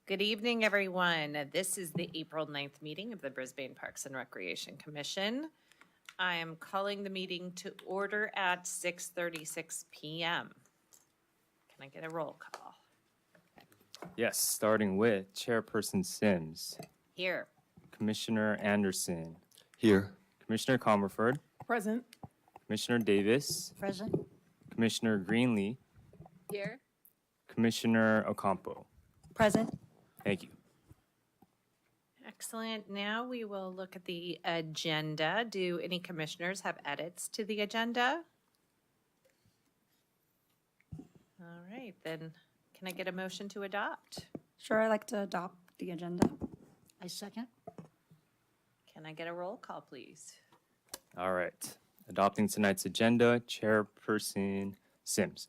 Good evening, everyone. This is the April 9th meeting of the Brisbane Parks and Recreation Commission. I am calling the meeting to order at 6:36 p.m. Can I get a roll call? Yes, starting with Chairperson Sims, Here. Commissioner Anderson, Here. Commissioner Comerford, Present. Commissioner Davis, Present. Commissioner Greenlee, Here. Commissioner Ocampo. Present. Thank you. Excellent. Now we will look at the agenda. Do any commissioners have edits to the agenda? All right, then can I get a motion to adopt? Sure, I'd like to adopt the agenda. I second. Can I get a roll call, please? All right. Adopting tonight's agenda, Chairperson Sims,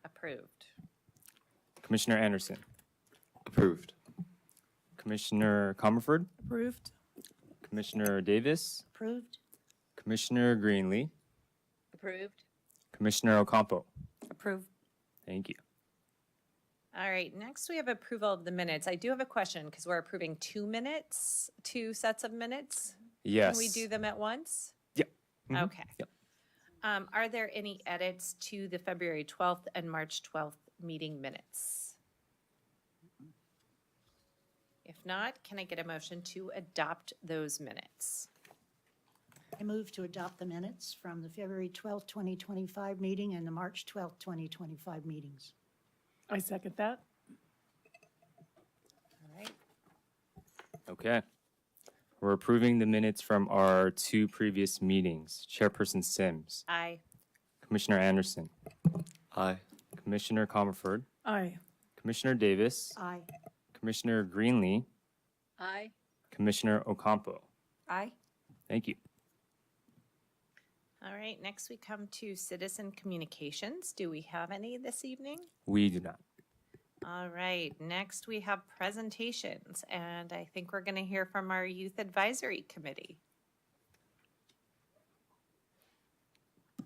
Approved. Commissioner Anderson, Approved. Commissioner Comerford, Approved. Commissioner Davis, Approved. Commissioner Greenlee, Approved. Commissioner Ocampo. Approved. Thank you. All right, next we have approval of the minutes. I do have a question because we're approving two sets of minutes. Yes. Can we do them at once? Yep. Mhm. Okay. Yep. Are there any edits to the February 12th and March 12th meeting minutes? If not, can I get a motion to adopt those minutes? I move to adopt the minutes from the February 12th, 2025 meeting and the March 12th, 2025 meetings. I second that. All right. Okay. We're approving the minutes from our two previous meetings. Chairperson Sims, Aye. Commissioner Anderson, Aye. Commissioner Comerford, Aye. Commissioner Davis, Aye. Commissioner Greenlee, Aye. Commissioner Ocampo. Aye. Thank you. All right, next we come to citizen communications. Do we have any this evening? We do not. All right, next we have presentations, and I think we're going to hear from our Youth Advisory Committee.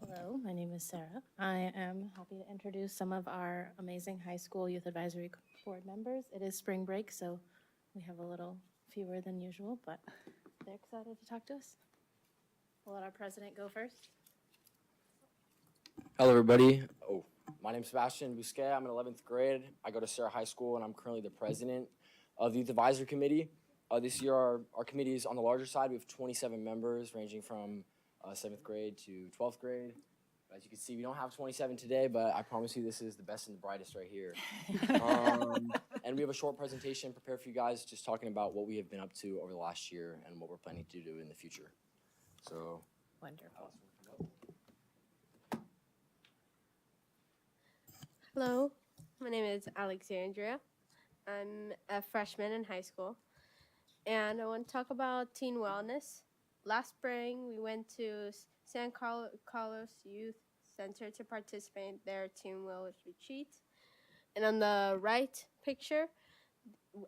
Hello, my name is Sarah. I am happy to introduce some of our amazing high school youth advisory board members. It is spring break, so we have a little fewer than usual, but they're excited to talk to us. We'll let our president go first. Hello, everybody. My name is Sebastian Bousquet. I'm in 11th grade. I go to Sarah High School, and I'm currently the president of the Youth Advisory Committee. This year, our committee is on the larger side. We have 27 members, ranging from 7th grade to 12th grade. As you can see, we don't have 27 today, but I promise you this is the best and the brightest right here. And we have a short presentation prepared for you guys, just talking about what we have been up to over the last year and what we're planning to do in the future. So, Wonderful. Hello, my name is Alexandria. I'm a freshman in high school, and I want to talk about teen wellness. Last spring, we went to San Carlos Youth Center to participate in their teen wellness retreat. And on the right picture,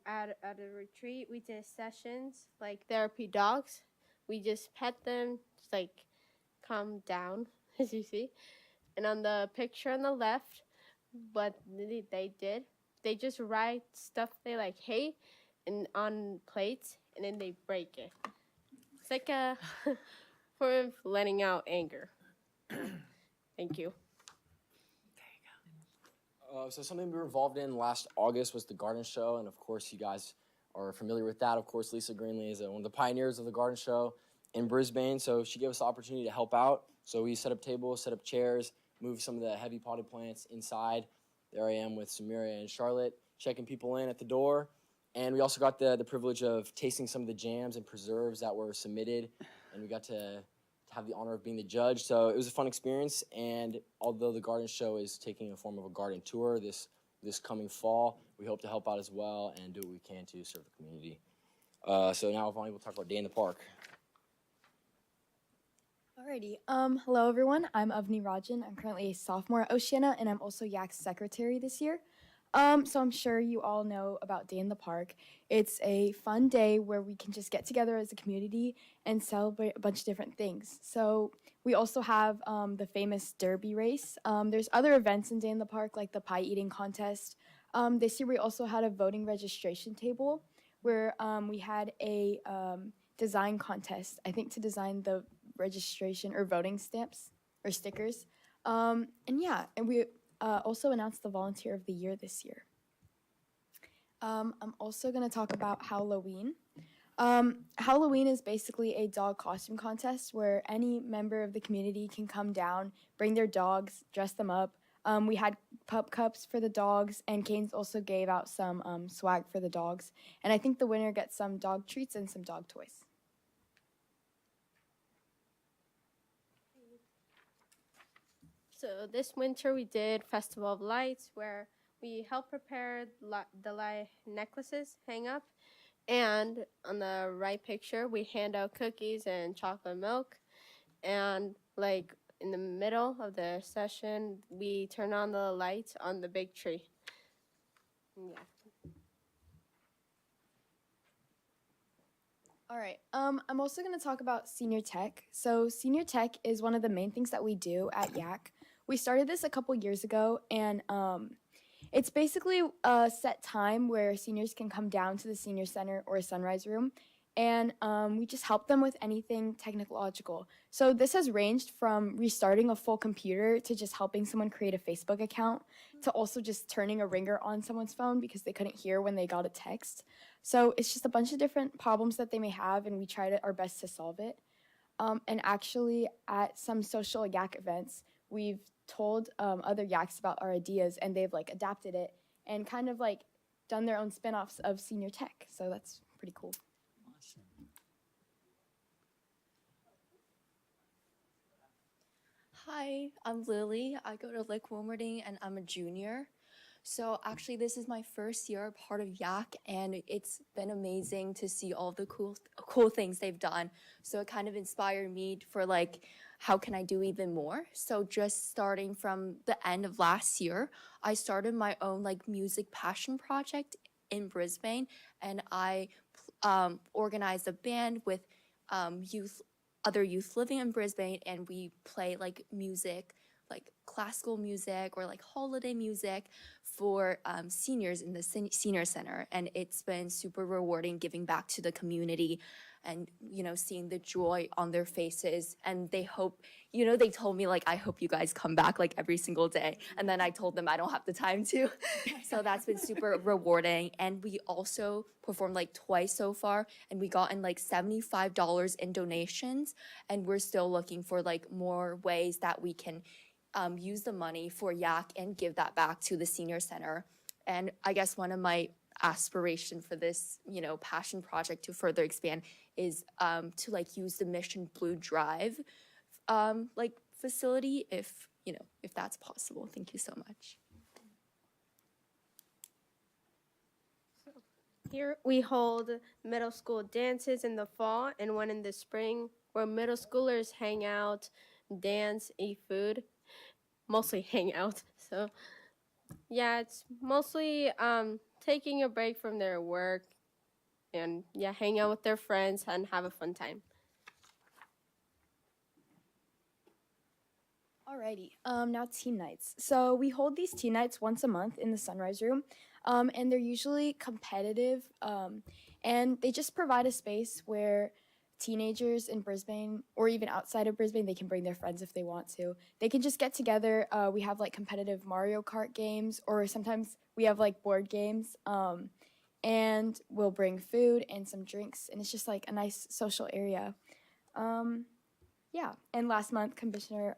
at a retreat, we did sessions like therapy dogs. We just pet them, just like calm down, as you see. And on the picture on the left, what they did, they just write stuff they like hate and on plates, and then they break it. It's like a form of letting out anger. Thank you. So something we were involved in last August was the garden show, and of course you guys are familiar with that. Of course, Lisa Greenlee is one of the pioneers of the garden show in Brisbane, so she gave us the opportunity to help out. So we set up tables, set up chairs, moved some of the heavy potted plants inside. There I am with Samira and Charlotte checking people in at the door. And we also got the privilege of tasting some of the jams and preserves that were submitted, and we got to have the honor of being the judge. So it was a fun experience, and although the garden show is taking a form of a garden tour this coming fall, we hope to help out as well and do what we can to serve the community. So now Vani will talk about Day in the Park. Alrighty. Hello everyone. I'm Avni Rajan. I'm currently a sophomore at Oceana, and I'm also YAC's secretary this year. So I'm sure you all know about Day in the Park. It's a fun day where we can just get together as a community and celebrate a bunch of different things. So we also have the famous Derby race. There's other events in Day in the Park, like the pie eating contest. This year we also had a voting registration table where we had a design contest, I think, to design the registration or voting stamps or stickers. And we also announced the Volunteer of the Year this year. I'm also going to talk about Halloween. Halloween is basically a dog costume contest where any member of the community can come down, bring their dogs, dress them up. We had pup cups for the dogs, and Canes also gave out some swag for the dogs. And I think the winner gets some dog treats and some dog toys. So this winter we did Festival of Lights, where we helped prepare the light necklaces hang up. And on the right picture, we hand out cookies and chocolate milk. And like in the middle of the session, we turn on the lights on the big tree. Yeah. All right. I'm also going to talk about Senior Tech. So Senior Tech is one of the main things that we do at YAC. We started this a couple years ago, and it's basically a set time where seniors can come down to the senior center or sunrise room, and we just help them with anything technological. So this has ranged from restarting a full computer to just helping someone create a Facebook account to also just turning a ringer on someone's phone because they couldn't hear when they got a text. So it's just a bunch of different problems that they may have, and we try our best to solve it. And actually, at some social YAC events, we've told other YACs about our ideas, and they've like adapted it and kind of like done their own spin-offs of Senior Tech. So that's pretty cool. Awesome. Hi, I'm Lily. I go to Lick Wilmerding and I'm a junior. So actually this is my first year part of YAC, and it's been amazing to see all the cool things they've done. So it kind of inspired me for like, how can I do even more? So just starting from the end of last year, I started my own like music passion project in Brisbane, and I organized a band with other youth living in Brisbane, and we play like music, like classical music or like holiday music for seniors in the senior center. And it's been super rewarding giving back to the community and, you know, seeing the joy on their faces. And they hope, you know, they told me like, I hope you guys come back like every single day. And then I told them I don't have the time to. So that's been super rewarding. And we also performed like twice so far, and we got in like $75 in donations. And we're still looking for like more ways that we can use the money for YAC and give that back to the senior center. And I guess one of my aspiration for this, you know, passion project to further expand is to like use the Mission Blue Drive like facility, if, you know, if that's possible. Thank you so much. Here we hold middle school dances in the fall and one in the spring, where middle schoolers hang out, dance, eat food, mostly hang out. So yeah, it's mostly taking a break from their work and yeah, hang out with their friends and have a fun time. Alrighty, now teen nights. So we hold these teen nights once a month in the Sunrise Room, and they're usually competitive, and they just provide a space where teenagers in Brisbane, or even outside of Brisbane, they can bring their friends if they want to. They can just get together. We have like competitive Mario Kart games, or sometimes we have like board games, and we'll bring food and some drinks, and it's just like a nice social area. Yeah, and last month, Commissioner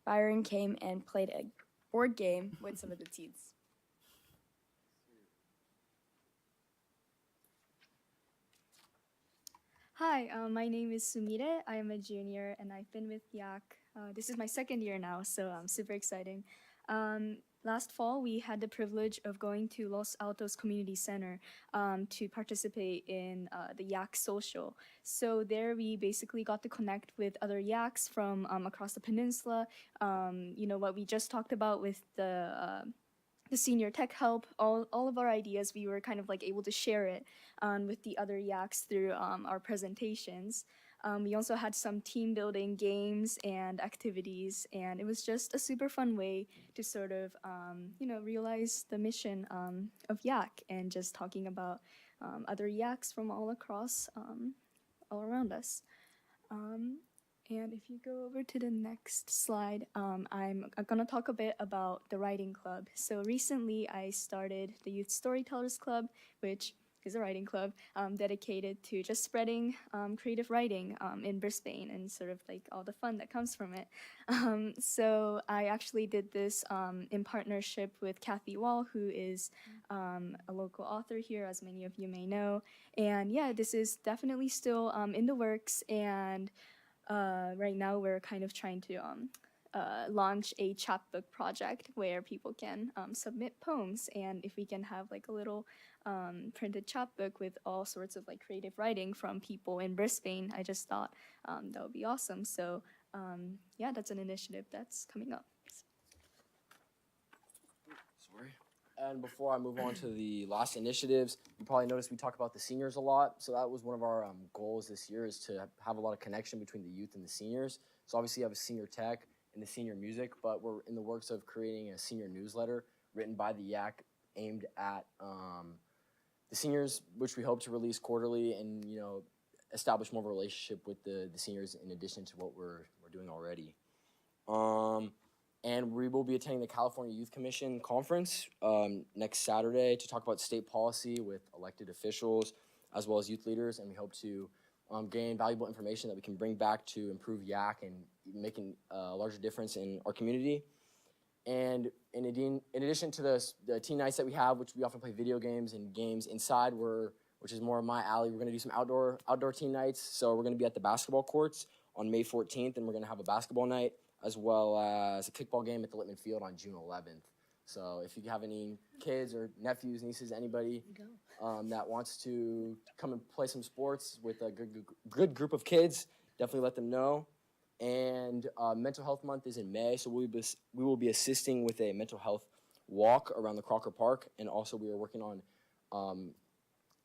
Byron came and played a board game with some of the teens. Hi, my name is Sumire. I am a junior, and I've been with YAC. This is my second year now, so super exciting. Last fall, we had the privilege of going to Los Altos Community Center to participate in the YAC Social. So there we basically got to connect with other YACs from across the peninsula. You know, what we just talked about with the senior tech help, all of our ideas, we were kind of like able to share it with the other YACs through our presentations. We also had some team building games and activities, and it was just a super fun way to sort of, realize the mission of Yak and just talking about other Yaks from all across, all around us. And if you go over to the next slide, I'm going to talk a bit about the writing club. So recently I started the Youth Storytellers Club, which is a writing club dedicated to just spreading creative writing in Brisbane and sort of like all the fun that comes from it. So I actually did this in partnership with Kathy Wall, who is a local author here, as many of you may know. And yeah, this is definitely still in the works, and right now we're kind of trying to launch a chapbook project where people can submit poems, and if we can have like a little printed chapbook with all sorts of like creative writing from people in Brisbane, I just thought that would be awesome. So yeah, that's an initiative that's coming up. Sorry. And before I move on to the last initiatives, you probably noticed we talk about the seniors a lot. So that was one of our goals this year, is to have a lot of connection between the youth and the seniors. So obviously you have a senior tech and the senior music, but we're in the works of creating a senior newsletter written by the Yak aimed at the seniors, which we hope to release quarterly and, establish more of a relationship with the seniors in addition to what we're doing already. And we will be attending the California Youth Commission conference next Saturday to talk about state policy with elected officials as well as youth leaders, and we hope to gain valuable information that we can bring back to improve Yak and making a larger difference in our community. And in addition to the teen nights that we have, which we often play video games and games inside, which is more of my alley, we're going to do some outdoor teen nights. So we're going to be at the basketball courts on May 14th, and we're going to have a basketball night as well as a kickball game at the Littman Field on June 11th. So if you have any kids or nephews, nieces, anybody that wants to come and play some sports with a good group of kids, definitely let them know. And Mental Health Month is in May, so we will be assisting with a mental health walk around the Crocker Park, and also we are working on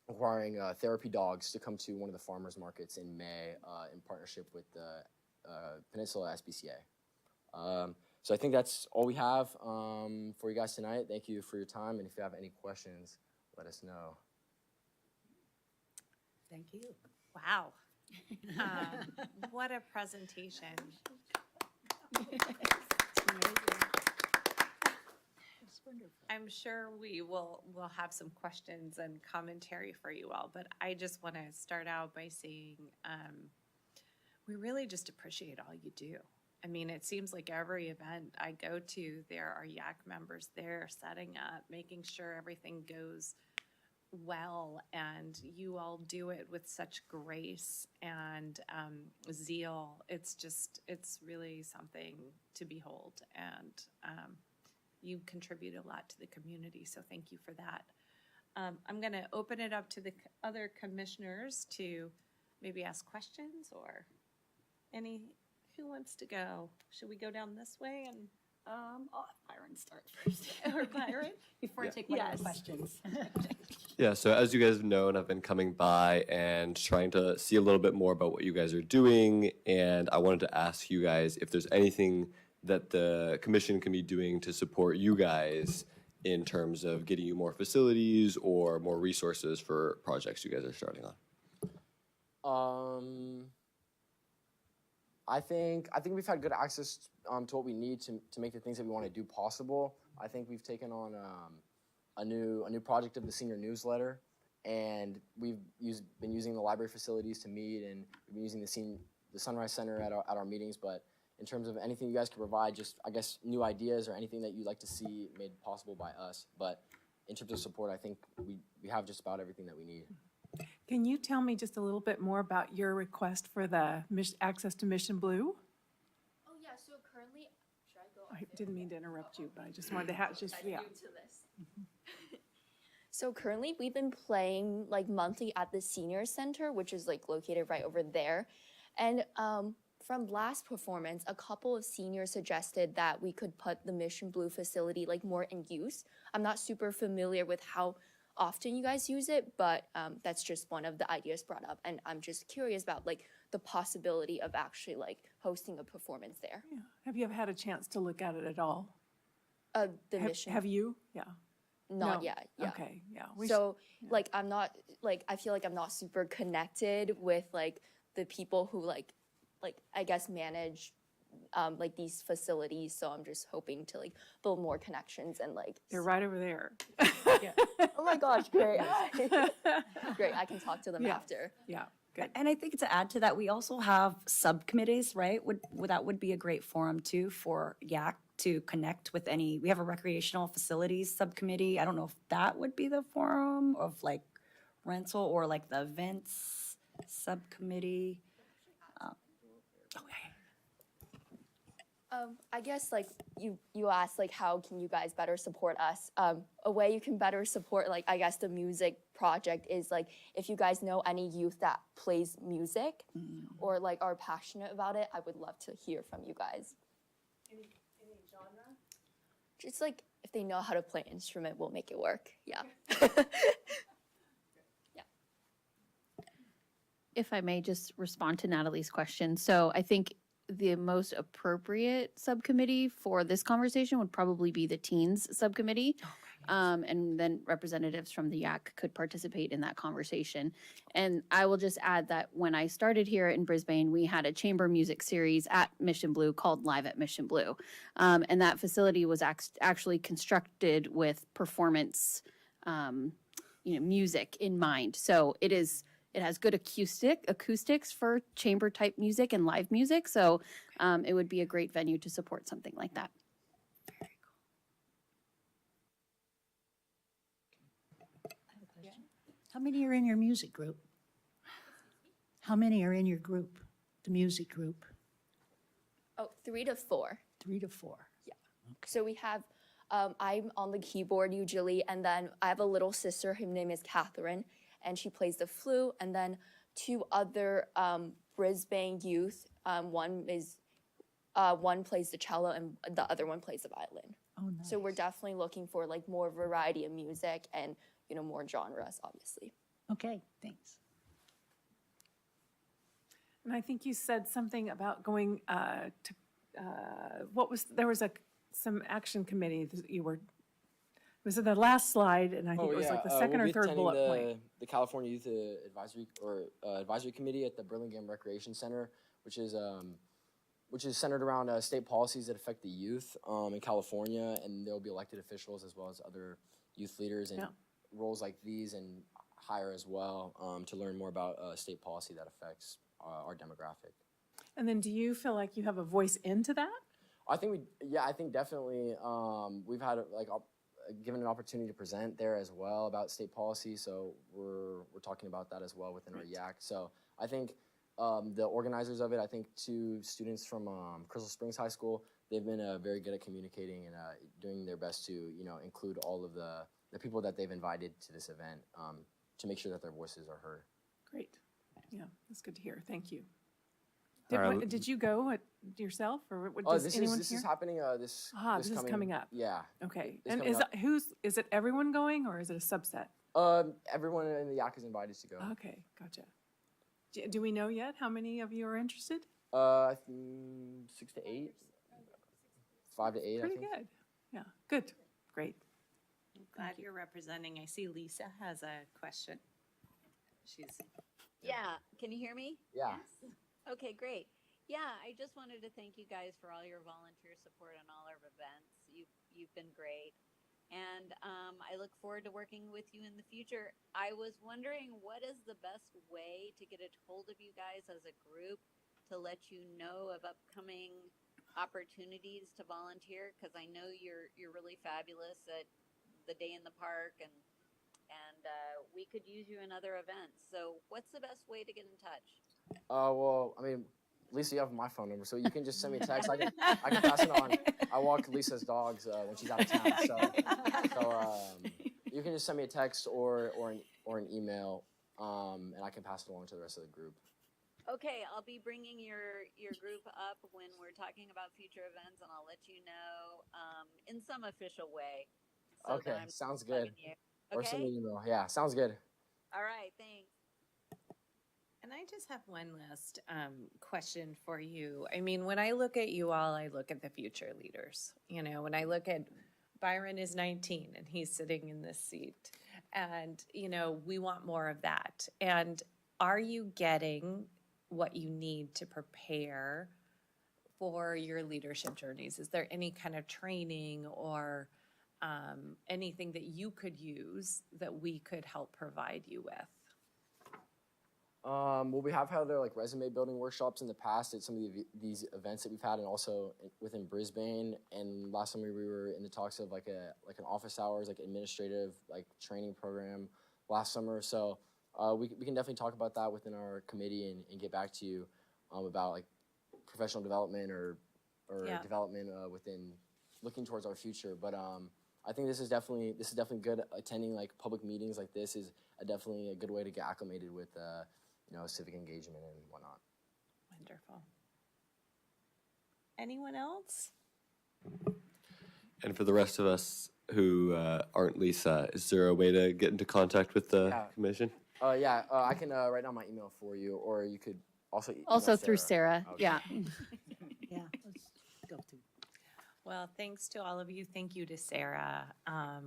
acquiring therapy dogs to come to one of the farmers markets in May in partnership with the Peninsula SPCA. So I think that's all we have for you guys tonight. Thank you for your time, and if you have any questions, let us know. Thank you. Wow. What a presentation. I'm sure we'll have some questions and commentary for you all, but I just want to start out by saying we really just appreciate all you do. I mean, it seems like every event I go to, there are Yak members there setting up, making sure everything goes well, and you all do it with such grace and zeal. It's really something to behold, and you contribute a lot to the community, so thank you for that. I'm going to open it up to the other commissioners to maybe ask questions or who wants to go? Should we go down this way and I'll have Byron start first. or Byron? Before I take one of the questions. Yeah, so as you guys have known, I've been coming by and trying to see a little bit more about what you guys are doing, and I wanted to ask you guys if there's anything that the commission can be doing to support you guys in terms of getting you more facilities or more resources for projects you guys are starting on. I think we've had good access to what we need to make the things that we want to do possible. I think we've taken on a new project of the senior newsletter, and we've been using the library facilities to meet, and we've been using the Sunrise Center at our meetings. But in terms of anything you guys can provide, just I guess new ideas or anything that you'd like to see made possible by us. But in terms of support, I think we have just about everything that we need. Can you tell me just a little bit more about your request for the access to Mission Blue? Oh yeah, so currently, should I go? I didn't mean to interrupt you, but I just wanted to have yeah. So currently we've been playing like monthly at the senior center, which is like located right over there. And from last performance, a couple of seniors suggested that we could put the Mission Blue facility like more in use. I'm not super familiar with how often you guys use it, but that's just one of the ideas brought up. And I'm just curious about like the possibility of actually like hosting a performance there. Yeah. Have you ever had a chance to look at it at all? The mission. Have you? Yeah. Not No. yet. Yeah. Okay. Yeah. So like I'm not like I feel like I'm not super connected with like the people who like I guess manage like these facilities. So I'm just hoping to like build more connections and like They're right over there. oh my gosh, great. Great. I can talk to them after. Yeah. Good. And I think to add to that, we also have subcommittees, right? That would be a great forum too for YAC to connect with any, we have a recreational facilities subcommittee. I don't know if that would be the forum of like rental or like the events subcommittee. I guess like you asked like how can you guys better support us? A way you can better support like I guess the music project is like if you guys know any youth that plays music or like are passionate about it, I would love to hear from you guys. Any genre? Just like if they know how to play an instrument, we'll make it work. Yeah. If I may just respond to Natalie's question. So I think the most appropriate subcommittee for this conversation would probably be the teens subcommittee. And then representatives from the YAC could participate in that conversation. And I will just add that when I started here in Brisbane, we had a chamber music series at Mission Blue called Live at Mission Blue. And that facility was actually constructed with performance, music in mind. So it has good acoustics for chamber type music and live music. So it would be a great venue to support something like that. How many are in your music group? How many are in your group, the music group? Oh, 3 to 4. 3 to 4. Yeah. So we have, I'm on the keyboard usually, and then I have a little sister, her name is Catherine, and she plays the flute, and then 2 other Brisbane youth, one plays the cello and the other one plays the violin. Oh, nice. So we're definitely looking for like more variety of music and, more genres, obviously. Okay, thanks. And I think you said something about going there was some action committee that you were, it was in the last slide, and I think it was like the second or third bullet point. The California Youth Advisory Committee at the Burlingame Recreation Center, which is centered around state policies that affect the youth in California, and there will be elected officials as well as other youth leaders and roles like these and higher as well to learn more about state policy that affects our demographic. And then do you feel like you have a voice into that? I think definitely we've had given an opportunity to present there as well about state policy, so we're talking about that as well within our YAC. So I think the organizers of it, I think 2 students from Crystal Springs High School, they've been very good at communicating and doing their best to include all of the people that they've invited to this event to make sure that their voices are heard. Great. Yeah, that's good to hear. Thank you. All right. Did you go yourself, or This is happening. This is coming up. Yeah. Okay. And is it everyone going, or is it a subset? Everyone in the YAC is invited to go. Okay, gotcha. Do we know yet how many of you are interested? 6 to 8, 5 to 8. Pretty I think. good. Yeah. Good. Great. Glad you're representing. I see Lisa has a question. Yeah, can you hear me? Yeah. Yes. Okay, great. Yeah, I just wanted to thank you guys for all your volunteer support on all our events. You've been great. And I look forward to working with you in the future. I was wondering, what is the best way to get a hold of you guys as a group to let you know of upcoming opportunities to volunteer? Because I know you're really fabulous at the day in the park, and we could use you in other events. So what's the best way to get in touch? Well, I mean, Lisa, you have my phone number, so you can just send me a text. I can pass it on. I walk Lisa's dogs when she's out of town, so you can just send me a text or an email, and I can pass it along to the rest of the group. Okay, I'll be bringing your group up when we're talking about future events, and I'll let you know in some official way. So Okay, sounds good. Okay? Or send me an email. Yeah, sounds good. All right, thanks. And I just have one last question for you. I mean, when I look at you all, I look at the future leaders. You know, when I look at Byron is 19 and he's sitting in this seat. And, you know, we want more of that. And are you getting what you need to prepare for your leadership journeys? Is there any kind of training or anything that you could use that we could help provide you with? Well, we have had like resume building workshops in the past at some of these events that we've had, and also within Brisbane. And last summer we were in the talks of like an office hours, like administrative like training program last summer. So we can definitely talk about that within our committee and get back to you about like professional development or development within looking towards our future. But I think this is definitely good. Attending like public meetings like this is definitely a good way to get acclimated with you know, civic engagement and whatnot. Wonderful. Anyone else? And for the rest of us who aren't Lisa, is there a way to get into contact with the commission? I can write down my email for you, or you could also email Also through Sarah, Okay. yeah. Yeah, let's go to. Well, thanks to all of you. Thank you to Sarah.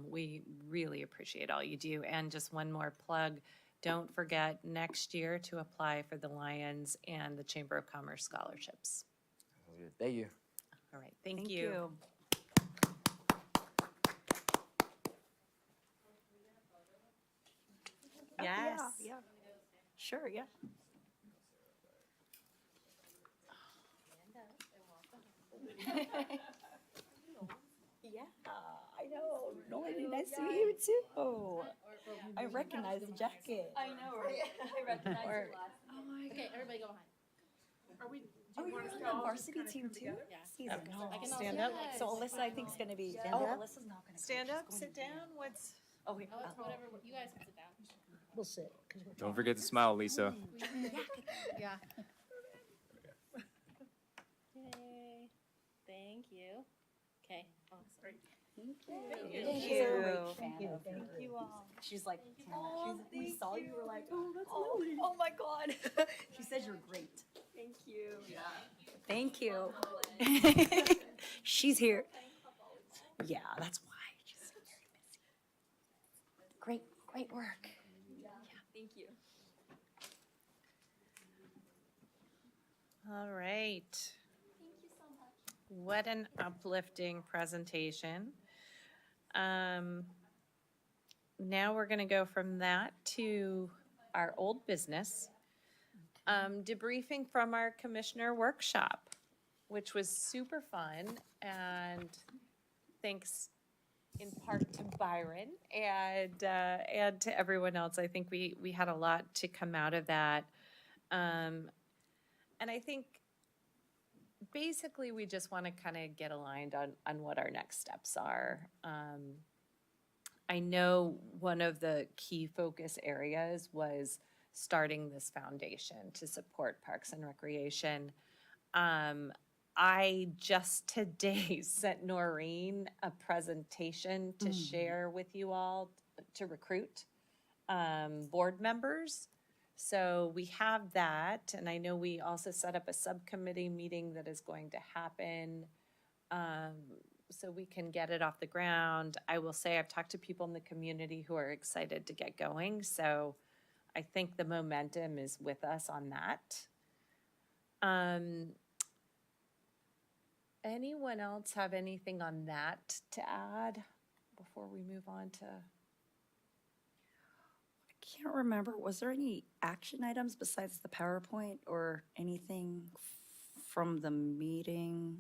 We really appreciate all you do. And just one more plug. Don't forget next year to apply for the Lions and the Chamber of Commerce scholarships. Thank you. All right. Thank you. Yes. Yeah. Sure, yeah. Yeah, I know. Nobody nice to meet you too. I recognize the jacket. I know, right? I recognize it last. Okay, everybody go behind. Oh, you're on the varsity team too? Season. No, I can stand also- up. So Alyssa, I think, is going to be. Stand up. Alyssa's not going to. Stand up, sit down. What's, Oh, wait. Oh, it's whatever, you guys can sit down. We'll sit. 'Cause we're Don't forget to smile, Lisa. Yeah. Yay. Thank you. Okay. Oh, sorry. Thank you. Thank you all. She's like, we saw you, we're like, oh my God. She says you're great. Thank you. Yeah. Thank you. She's here. Yeah, that's why. She's very busy. Great work. Yeah, thank you. all right. Thank you so much. What an uplifting presentation. Now we're going to go from that to our old business. Debriefing from our commissioner workshop, which was super fun, and thanks in part to Byron and to everyone else. I think we had a lot to come out of that. And I think basically we just want to kind of get aligned on what our next steps are. I know one of the key focus areas was starting this foundation to support Parks and Recreation. I just today sent Noreen a presentation to share with you all to recruit board members. So we have that, and I know we also set up a subcommittee meeting that is going to happen so we can get it off the ground. I will say I've talked to people in the community who are excited to get going, so I think the momentum is with us on that. Anyone else have anything on that to add before we move on to? Can't remember. Was there any action items besides the PowerPoint or anything from the meeting?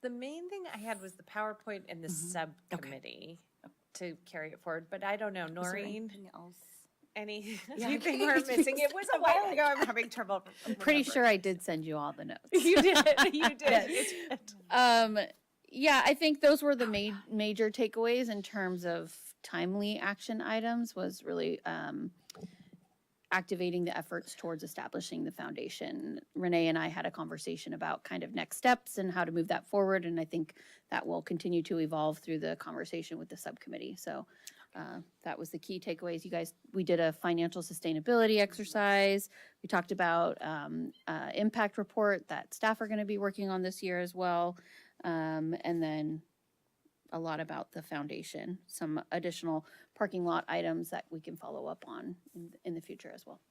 The main thing I had was the PowerPoint and the subcommittee to carry it forward, but I don't know, Was there Noreen, anything else? anything we're missing? It was a while ago, I'm having trouble. I'm pretty sure I did send you all the notes. You did, you did. Yeah, I think those were the major takeaways in terms of timely action items was really activating the efforts towards establishing the foundation. Renee and I had a conversation about kind of next steps and how to move that forward, and I think that will continue to evolve through the conversation with the subcommittee. So that was the key takeaways. You guys, we did a financial sustainability exercise. We talked about impact report that staff are going to be working on this year as well. And then a lot about the foundation, some additional parking lot items that we can follow up on in the future as well.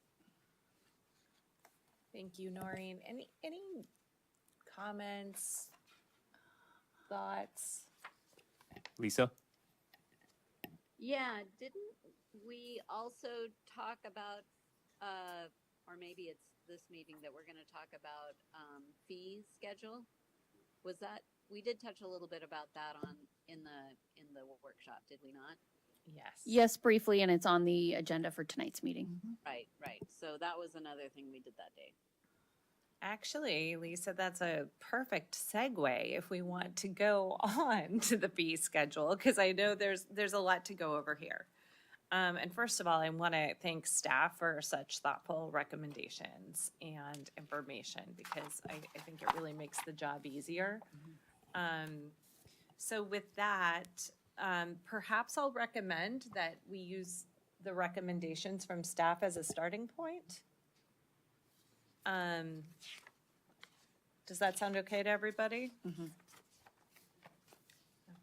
Thank you, Noreen. Any comments, thoughts? Lisa? Yeah, didn't we also talk about, or maybe it's this meeting that we're going to talk about fee schedule? Was that, we did touch a little bit about that in the workshop, did we not? Yes. Yes, briefly, and it's on the agenda for tonight's meeting. Right. So that was another thing we did that day. Actually, Lisa, that's a perfect segue if we want to go on to the fee schedule, because I know there's a lot to go over here. And first of all, I want to thank staff for such thoughtful recommendations and information, because I think it really makes the job easier. So with that, perhaps I'll recommend that we use the recommendations from staff as a starting point. Does that sound okay to everybody?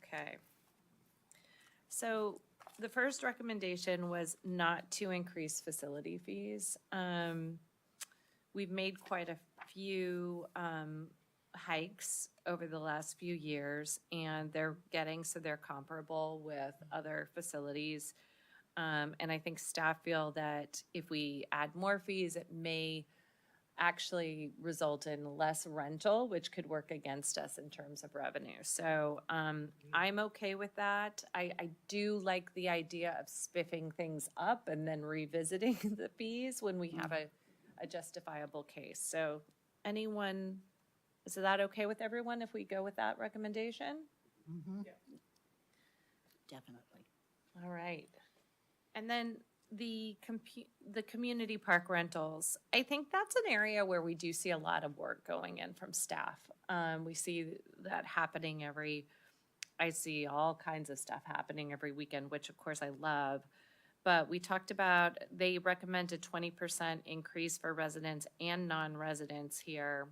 Okay. So the first recommendation was not to increase facility fees. We've made quite a few hikes over the last few years, and they're comparable with other facilities. And I think staff feel that if we add more fees, it may actually result in less rental, which could work against us in terms of revenue. So I'm okay with that. I do like the idea of spiffing things up and then revisiting the fees when we have a justifiable case. So anyone, is that okay with everyone if we go with that recommendation? Definitely. All right. And then the community park rentals, I think that's an area where we do see a lot of work going in from staff. We see that happening I see all kinds of stuff happening every weekend, which of course I love. But we talked about, they recommend a 20% increase for residents and non-residents here,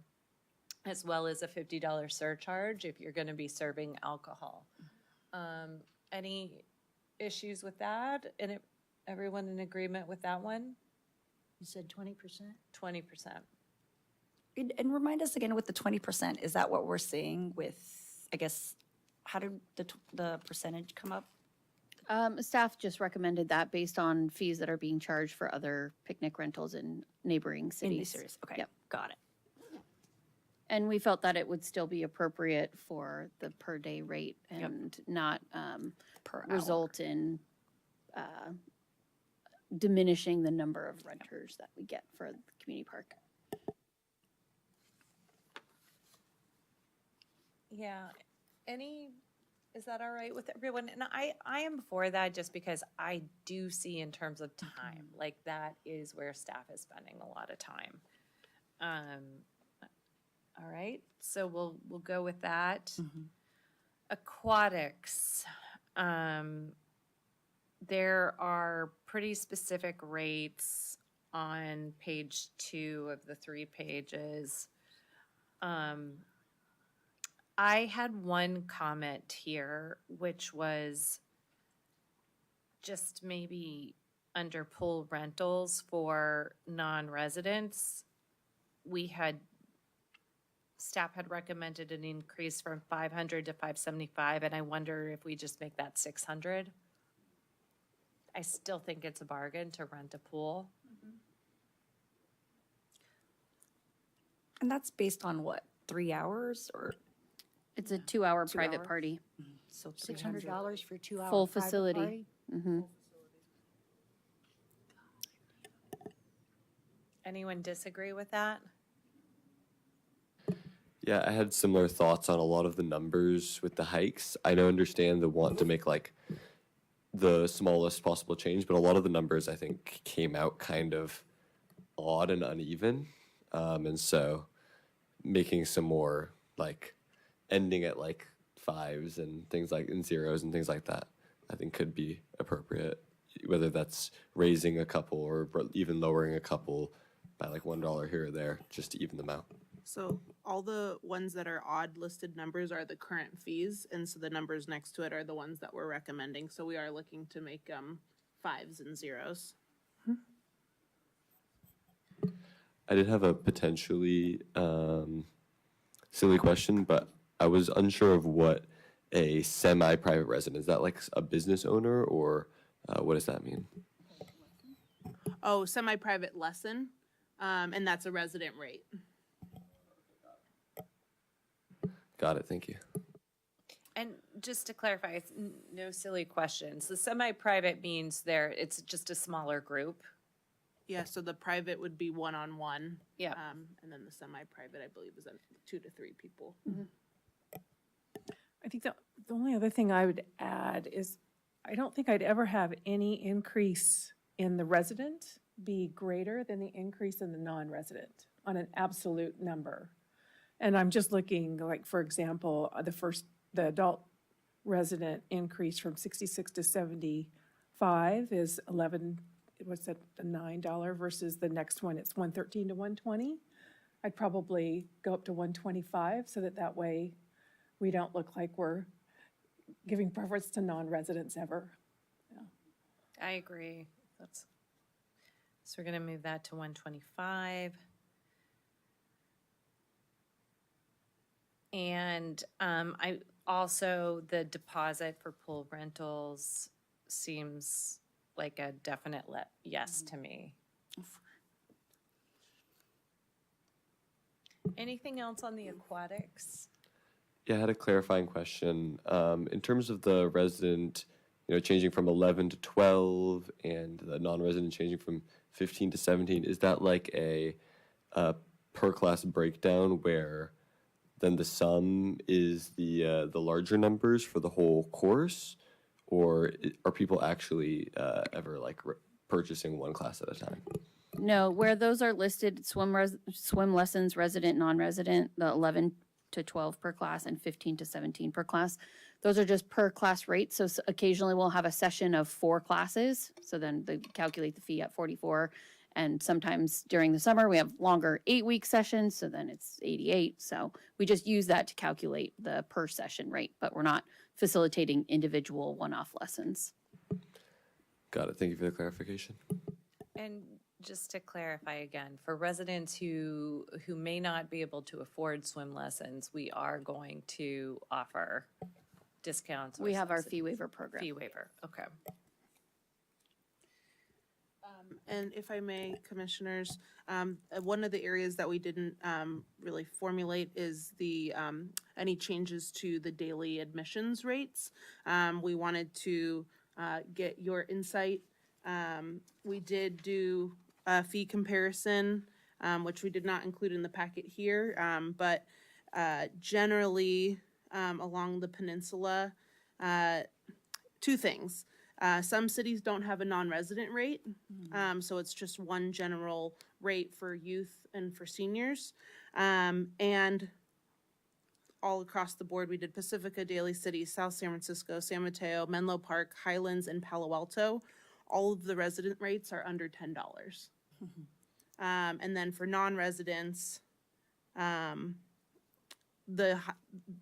as well as a $50 surcharge if you're going to be serving alcohol. Any issues with that? And everyone in agreement with that one? You said 20%? 20%. And remind us again with the 20%, is that what we're seeing with, I guess, how did the percentage come up? Staff just recommended that based on fees that are being charged for other picnic rentals in neighboring cities. In these cities, okay, Yep. got it. And we felt that it would still be appropriate for the per day rate and not result in diminishing the number of renters that we get for the community park. Yeah. Is that all right with everyone? And I am for that just because I do see in terms of time, like that is where staff is spending a lot of time. All right, so we'll go with that. Aquatics. There are pretty specific rates on page 2 of the 3 pages. I had one comment here, which was just maybe under pool rentals for non-residents. Staff had recommended an increase from 500 to 575, and I wonder if we just make that 600. I still think it's a bargain to rent a pool. And that's based on what, 3 hours or? It's a 2-hour 2 private hour? party. So $600 for 2 hours. Full facility. Anyone disagree with that? Yeah, I had similar thoughts on a lot of the numbers with the hikes. I don't understand the want to make like the smallest possible change, but a lot of the numbers I think came out kind of odd and uneven. And so making some more like ending at like 5s and things like and 0s and things like that I think could be appropriate, whether that's raising a couple or even lowering a couple by like $1 here or there, just to even them out. So all the ones that are odd listed numbers are the current fees, and so the numbers next to it are the ones that we're recommending. So we are looking to make 5s and 0s. I did have a potentially silly question, but I was unsure of what a semi-private resident is. That like a business owner, or what does that mean? Oh, semi-private lesson, and that's a resident rate. Got it. Thank you. And just to clarify, it's no silly questions. The semi-private means it's just a smaller group. Yeah, so the private would be one-on-one. Yeah. And then the semi-private, I believe, is 2 to 3 people. I think the only other thing I would add is I don't think I'd ever have any increase in the resident be greater than the increase in the non-resident on an absolute number. And I'm just looking, like, for example, the adult resident increase from 66 to 75 is $9 versus the next one, it's 113 to 120. I'd probably go up to 125 so that way we don't look like we're giving preference to non-residents ever. Yeah. I agree. So we're going to move that to 125. And I also, the deposit for pool rentals seems like a definite yes to me. Anything else on the aquatics? Yeah, I had a clarifying question. In terms of the resident, changing from 11 to 12 and the non-resident changing from 15 to 17, is that like a per class breakdown where then the sum is the larger numbers for the whole course, or are people actually ever like purchasing one class at a time? No, where those are listed, swim lessons, resident, non-resident, the 11 to 12 per class and 15 to 17 per class. Those are just per class rates. So occasionally we'll have a session of 4 classes. So then they calculate the fee at 44. And sometimes during the summer we have longer 8-week sessions. So then it's 88. So we just use that to calculate the per session rate, but we're not facilitating individual one-off lessons. Got it. Thank you for the clarification. And just to clarify again, for residents who may not be able to afford swim lessons, we are going to offer discounts. We have our fee waiver program. Fee waiver, okay. And if I may, commissioners, one of the areas that we didn't really formulate is the any changes to the daily admissions rates. We wanted to get your insight. We did do a fee comparison, which we did not include in the packet here, but generally along the peninsula, 2 things. Some cities don't have a non-resident rate, so it's just one general rate for youth and for seniors. And all across the board, we did Pacifica, Daly City, South San Francisco, San Mateo, Menlo Park, Highlands, and Palo Alto. All of the resident rates are under $10. And then for non-residents, the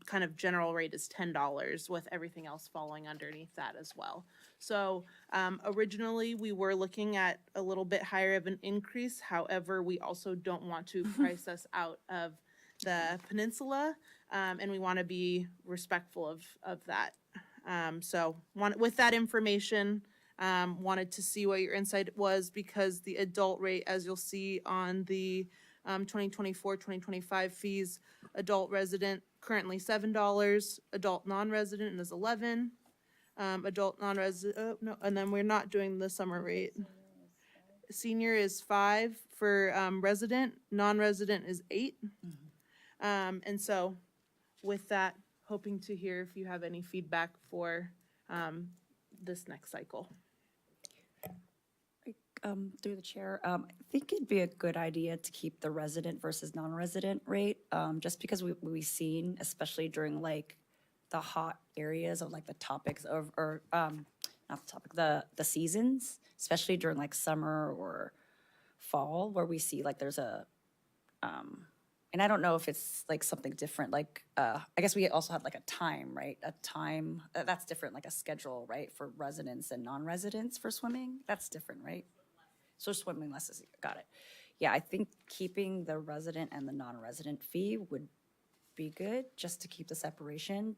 kind of general rate is $10 with everything else falling underneath that as well. So originally we were looking at a little bit higher of an increase. However, we also don't want to price us out of the peninsula, and we want to be respectful of that. So with that information, wanted to see what your insight was, because the adult rate, as you'll see on the 2024-2025 fees, adult resident currently $7, adult non-resident is $11, adult non-resident, no, and then we're not doing the summer rate. Senior is $5 for resident, non-resident is $8. And so with that, hoping to hear if you have any feedback for this next cycle. Through the chair, I think it'd be a good idea to keep the resident versus non-resident rate, just because we've seen, especially during like the hot areas of like the topics of, or, not the topic, the seasons, especially during like summer or fall, where we see like there's a, and I don't know if it's like something different, like, I guess we also had like a time, right? A time, that's different, like a schedule, right? For residents and non-residents for swimming, that's different, right? So swimming lessons, got it. Yeah, I think keeping the resident and the non-resident fee would be good, just to keep the separation.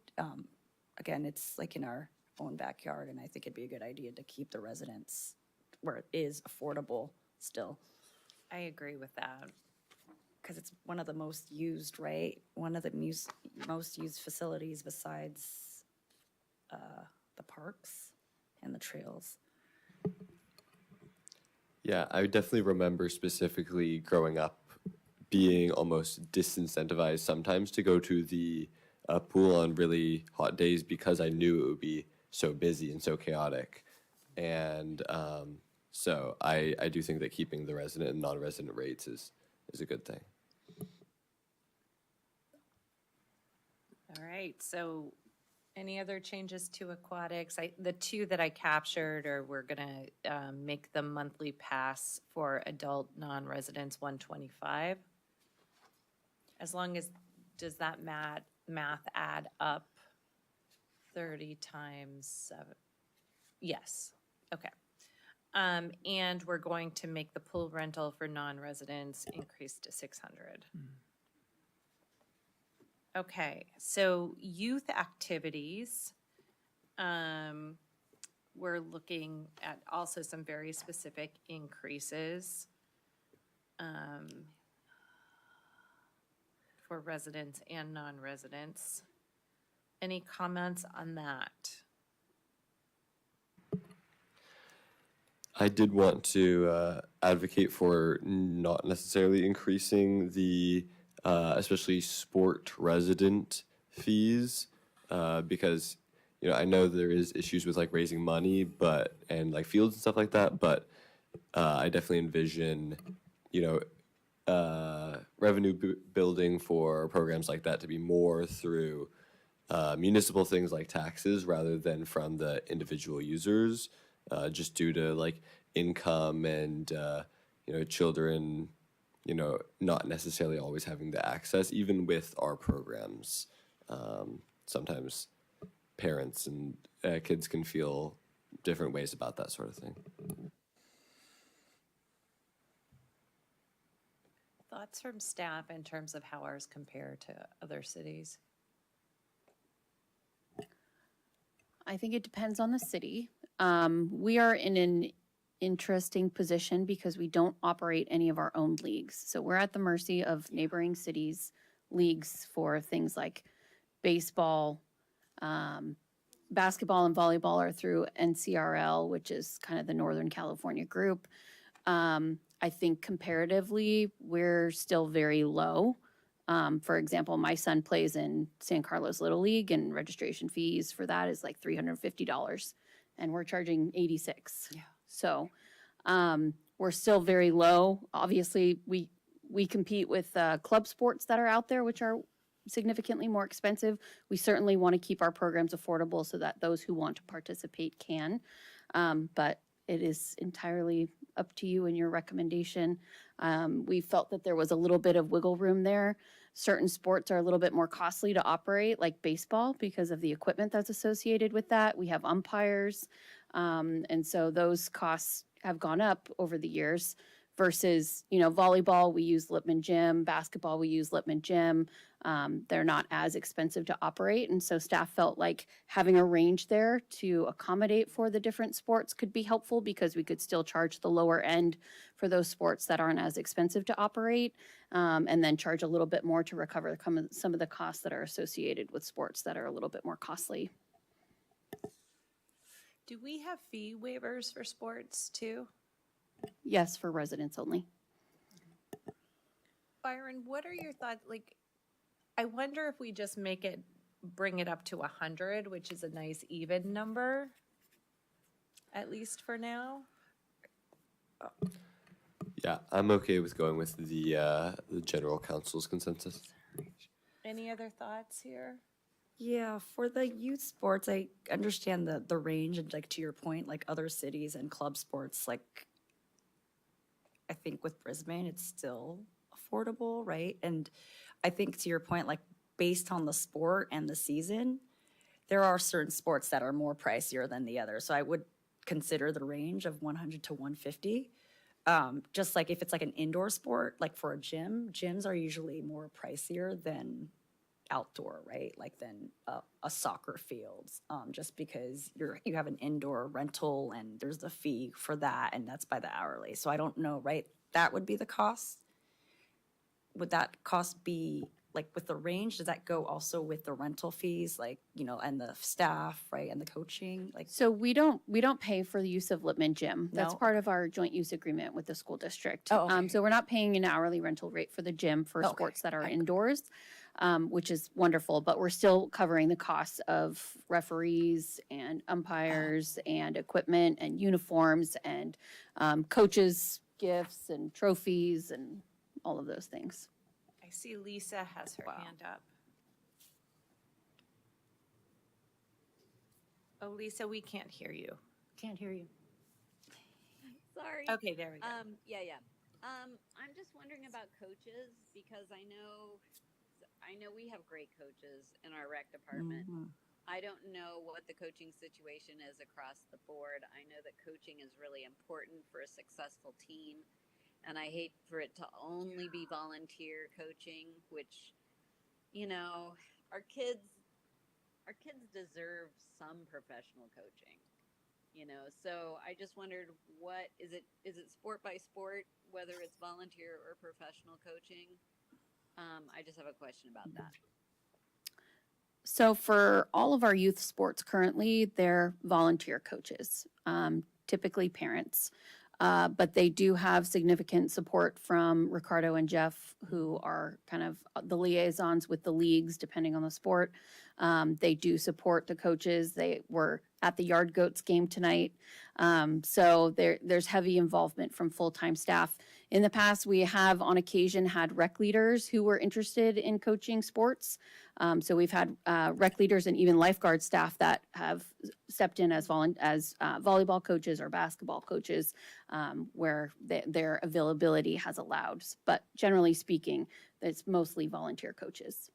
Again, it's like in our own backyard, and I think it'd be a good idea to keep the residents where it is affordable still. I agree with that. Because it's one of the most used, right? One of the most used facilities besides the parks and the trails. Yeah, I definitely remember specifically growing up being almost disincentivized sometimes to go to the pool on really hot days because I knew it would be so busy and so chaotic. And so I do think that keeping the resident and non-resident rates is a good thing. All right, so any other changes to aquatics? The two that I captured are we're gonna make the monthly pass for adult non-residents $125. As long as, does that math add up 30 times 7? Yes, okay. And we're going to make the pool rental for non-residents increase to $600. Okay, so youth activities, we're looking at also some very specific increases for residents and non-residents. Any comments on that? I did want to advocate for not necessarily increasing the especially sport resident fees, because I know there is issues with like raising money, and like fields and stuff like that, but I definitely envision revenue building for programs like that to be more through municipal things like taxes rather than from the individual users, just due to like income and children not necessarily always having the access, even with our programs. Sometimes parents and kids can feel different ways about that sort of thing. Thoughts from staff in terms of how ours compare to other cities? I think it depends on the city. We are in an interesting position because we don't operate any of our own leagues. So we're at the mercy of neighboring cities' leagues for things like baseball, basketball and volleyball are through NCRL, which is kind of the Northern California group. I think comparatively, we're still very low. For example, my son plays in San Carlos Little League, and registration fees for that is like $350, and we're charging $86. Yeah. So we're still very low. Obviously, we compete with club sports that are out there, which are significantly more expensive. We certainly want to keep our programs affordable so that those who want to participate can. But it is entirely up to you and your recommendation. We felt that there was a little bit of wiggle room there. Certain sports are a little bit more costly to operate, like baseball, because of the equipment that's associated with that. We have umpires, and so those costs have gone up over the years. Versus, volleyball, we use Lippman Gym. Basketball, we use Lippman Gym. They're not as expensive to operate. And so staff felt like having a range there to accommodate for the different sports could be helpful, because we could still charge the lower end for those sports that aren't as expensive to operate, and then charge a little bit more to recover some of the costs that are associated with sports that are a little bit more costly. Do we have fee waivers for sports too? Yes, for residents only. Byron, what are your thoughts? Like, I wonder if we just bring it up to 100, which is a nice even number, at least for now. Yeah, I'm okay with going with the general council's consensus. Any other thoughts here? Yeah, for the youth sports, I understand the range and like to your point, like other cities and club sports, like I think with Brisbane, it's still affordable, right? And I think to your point, like based on the sport and the season, there are certain sports that are more pricier than the others. So I would consider the range of 100 to 150. Just like if it's like an indoor sport, like for a gym, gyms are usually more pricier than outdoor, right? Like than a soccer field, just because you have an indoor rental and there's the fee for that, and that's by the hourly. So I don't know, right? That would be the cost. Would that cost be like with the range? Does that go also with the rental fees, like and the staff, right, and the coaching, like? So we don't pay for the use of Lippman Gym. That's No? part of our joint use agreement with the school district. Oh, okay. So we're not paying an hourly rental rate for the gym for Okay. sports that are indoors, which is wonderful. But we're still covering the costs of referees and umpires and equipment and uniforms and coaches' gifts and trophies and all of those things. I see Lisa has her hand up. Oh, Lisa, we can't hear you. Can't hear you. Sorry. Okay, there we go. Yeah. I'm just wondering about coaches because I know we have great coaches in our rec department. I don't know what the coaching situation is across the board. I know that coaching is really important for a successful team, and I hate for it to only be volunteer coaching, which, our kids deserve some professional coaching. So I just wondered, what is it sport by sport, whether it's volunteer or professional coaching? I just have a question about that. So for all of our youth sports currently, they're volunteer coaches, typically parents. But they do have significant support from Ricardo and Jeff, who are kind of the liaisons with the leagues, depending on the sport. They do support the coaches. They were at the Yard Goats game tonight. So there's heavy involvement from full-time staff. In the past, we have on occasion had rec leaders who were interested in coaching sports. So we've had rec leaders and even lifeguard staff that have stepped in as volleyball coaches or basketball coaches, where their availability has allowed. But generally speaking, it's mostly volunteer coaches.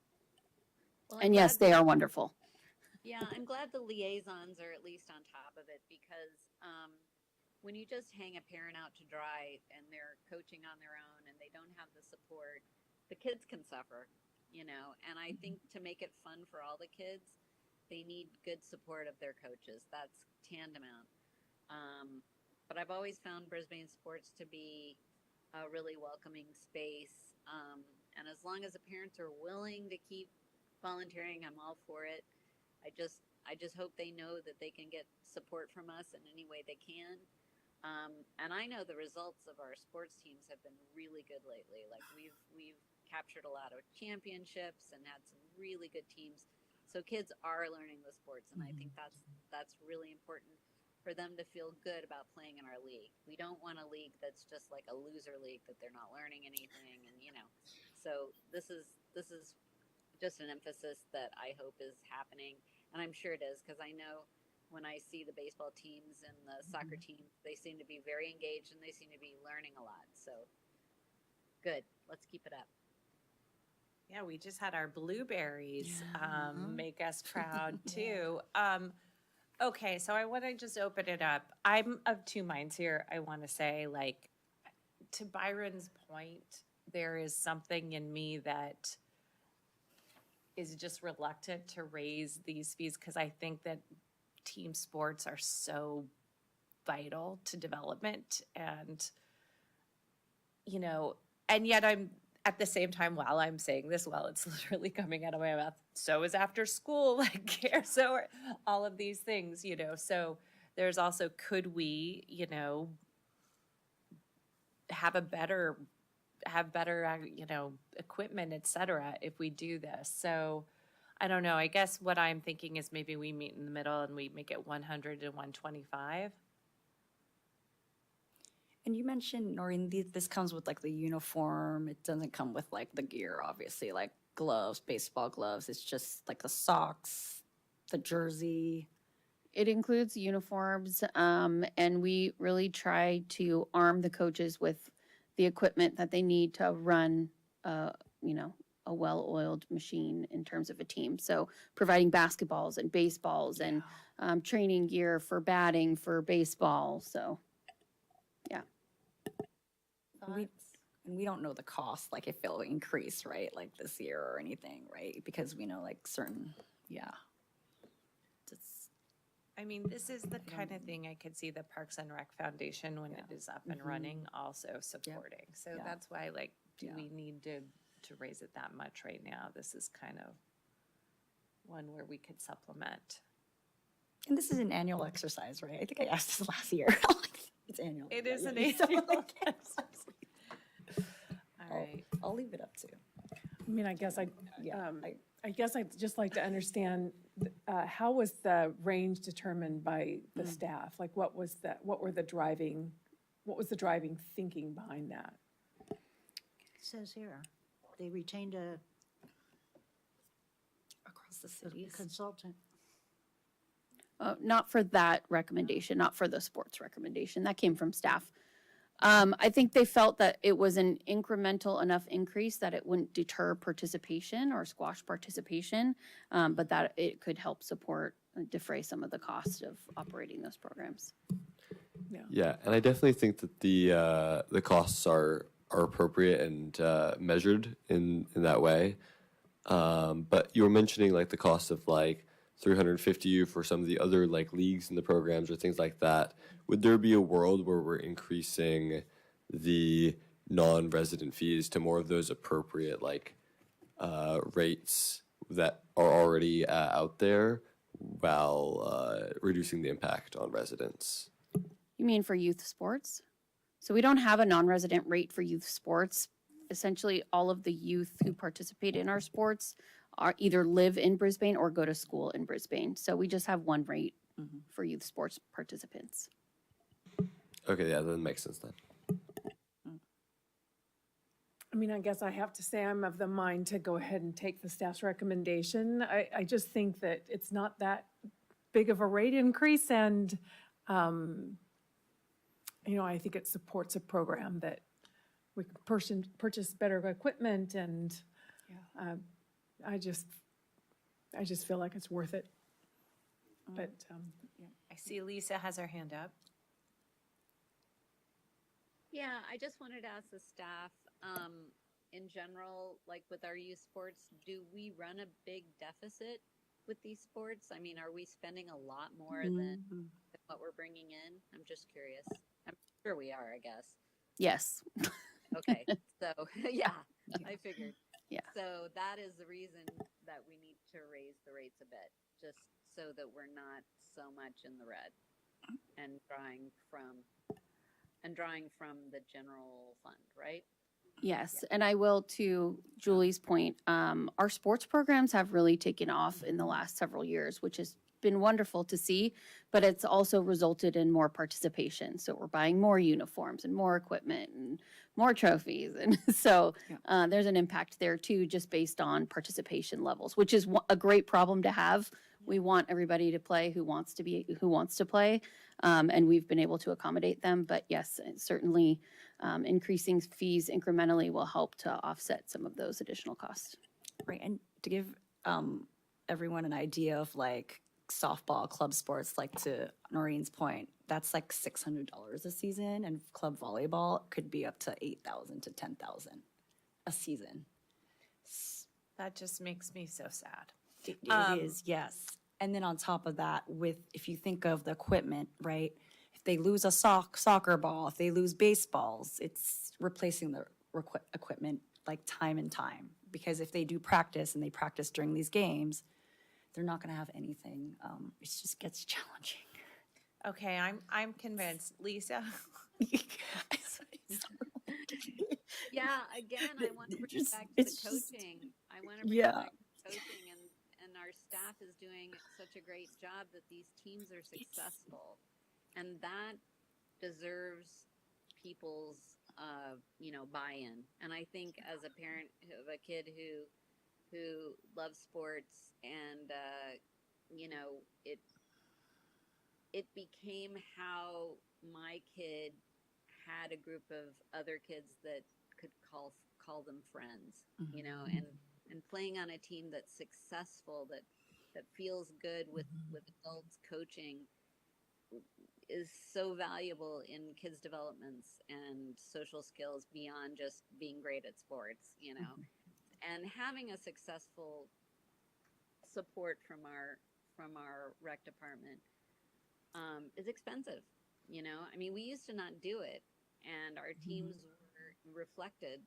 Well, And yes, they are wonderful. Yeah, I'm glad the liaisons are at least on top of it because when you just hang a parent out to dry and they're coaching on their own and they don't have the support, the kids can suffer, and I think to make it fun for all the kids, they need good support of their coaches. That's tantamount. But I've always found Brisbane sports to be a really welcoming space. And as long as the parents are willing to keep volunteering, I'm all for it. I just hope they know that they can get support from us in any way they can. And I know the results of our sports teams have been really good lately. Like we've captured a lot of championships and had some really good teams. So kids are learning the sports, and I think that's really important for them to feel good about playing in our league. We don't want a league that's just like a loser league that they're not learning anything, and So this is just an emphasis that I hope is happening, and I'm sure it is because I know when I see the baseball teams and the soccer teams, they seem to be very engaged and they seem to be learning a lot. So good, let's keep it up. Yeah, we just had our blueberries make us proud too. Okay, so I want to just open it up. I'm of two minds here. I want to say, like, to Byron's point, there is something in me that is just reluctant to raise these fees because I think that team sports are so vital to development and and yet I'm at the same time, while I'm saying this, it's literally coming out of my mouth, so is after school, care, so are all of these things, so there's also, could we, have better, equipment, et cetera, if we do this. So I don't know. I guess what I'm thinking is maybe we meet in the middle and we make it 100 to 125. And you mentioned, Noreen, this comes with like the uniform. It doesn't come with like the gear, obviously, like gloves, baseball gloves. It's just like the socks, the jersey. It includes uniforms, and we really try to arm the coaches with the equipment that they need to run, you know, a well-oiled machine in terms of a team. So providing basketballs and baseballs and training gear for batting, for baseball. So, yeah. And we don't know the cost, like if it'll increase, right? Like this year or anything, right? Because we know like certain, It's, I mean, this is the kind of thing I could see the Parks and Rec Foundation, when it is up and running, also supporting. So Yeah. that's why, like, do we need to raise it that much right now? This is kind of one where we could supplement. and this is an annual exercise, right? I think I asked this last year. It's annual. It is an So, annual like, All right. I'll leave it up to. I mean, I guess I'd just like to understand, how was the range determined by the staff? Like, what was the driving thinking behind that? It says here, they retained a Across the cities. consultant. Not for that recommendation, not for the sports recommendation. That came from staff. I think they felt that it was an incremental enough increase that it wouldn't deter participation or squash participation, but that it could help support, defray some of the cost of operating those programs. Yeah, and I definitely think that the costs are appropriate and measured in that way. But you were mentioning like the cost of like $350 for some of the other like leagues in the programs or things like that. Would there be a world where we're increasing the non-resident fees to more of those appropriate like rates that are already out there while reducing the impact on residents? You mean for youth sports? So we don't have a non-resident rate for youth sports. Essentially, all of the youth who participate in our sports are either live in Brisbane or go to school in Brisbane. So we just have one rate for youth sports participants. Okay, yeah, that makes sense then. I mean, I guess I have to say I'm of the mind to go ahead and take the staff's recommendation. I just think that it's not that big of a rate increase, and you know, I think it supports a program that we can purchase better equipment, and I just feel like it's worth it. But I see Lisa has her hand up. Yeah, I just wanted to ask the staff, in general, like with our youth sports, do we run a big deficit with these sports? I mean, are we spending a lot more than what we're bringing in? I'm just curious. I'm sure we are, I guess. Yes. Okay, so yeah, I figured. Yeah. So that is the reason that we need to raise the rates a bit, just so that we're not so much in the red and drawing from the general fund, right? Yes, and I will, to Julie's point, our sports programs have really taken off in the last several years, which has been wonderful to see, but it's also resulted in more participation. So we're buying more uniforms and more equipment and more trophies. And so there's an impact there too, just based on participation levels, which is a great problem to have. We want everybody to play who wants to play, and we've been able to accommodate them. But yes, certainly increasing fees incrementally will help to offset some of those additional costs. Right, and to give everyone an idea of like softball, club sports, like to Noreen's point, that's like $600 a season, and club volleyball could be up to $8,000 to $10,000 a season. That just makes me so sad. It is, yes. And then on top of that, if you think of the equipment, right? If they lose a soccer ball, if they lose baseballs, it's replacing the equipment like time and time. Because if they do practice and they practice during these games, they're not going to have anything. It just gets challenging. Okay, I'm convinced. Lisa? Yeah, again, I want to bring it back to the coaching. I want to bring it back to coaching, and our staff is doing such a great job that these teams are successful, and that deserves people's buy-in. And I think as a parent of a kid who who love sports, and you know, it became how my kid had a group of other kids that could call them friends, you know, and playing on a team that's successful, that feels good with adults coaching, is so valuable in kids' developments and social skills beyond just being great at sports, you know. And having a successful support from our rec department is expensive, you know. I mean, we used to not do it, and our teams reflected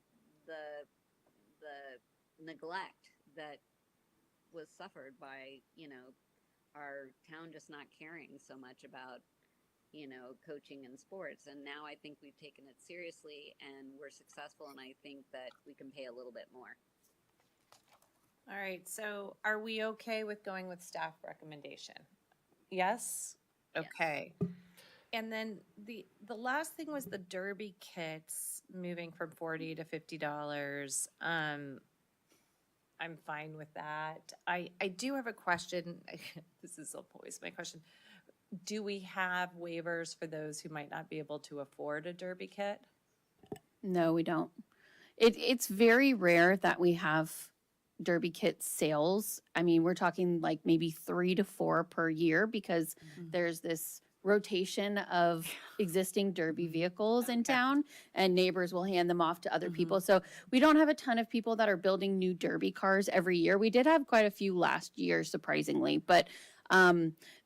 the neglect that was suffered by, you know, our town just not caring so much about, you know, coaching and sports. And now I think we've taken it seriously and we're successful, and I think that we can pay a little bit more. All right, so are we okay with going with staff recommendation? Yes? Okay. And then the last thing was the derby kits moving from $40 to $50. I'm fine with that. I do have a question. This is always my question. Do we have waivers for those who might not be able to afford a derby kit? No, we don't. It's very rare that we have derby kit sales. I mean, we're talking like maybe 3 to 4 per year, because there's this rotation of existing derby vehicles in town, and neighbors will hand them off to other people. So we don't have a ton of people that are building new derby cars every year. We did have quite a few last year, surprisingly, but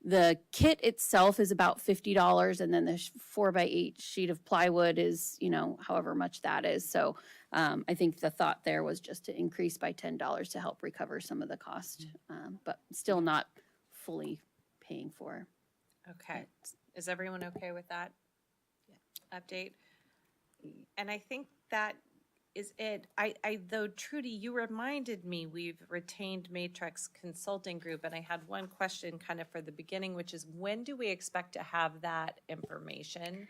the kit itself is about $50, and then the 4x8 sheet of plywood is, you know, however much that is. So I think the thought there was just to increase by $10 to help recover some of the cost, but still not fully paying for. Okay. Is everyone okay with that update? And I think that is it. Though, Trudy, you reminded me we've retained Matrix Consulting Group, and I had one question kind of for the beginning, which is when do we expect to have that information?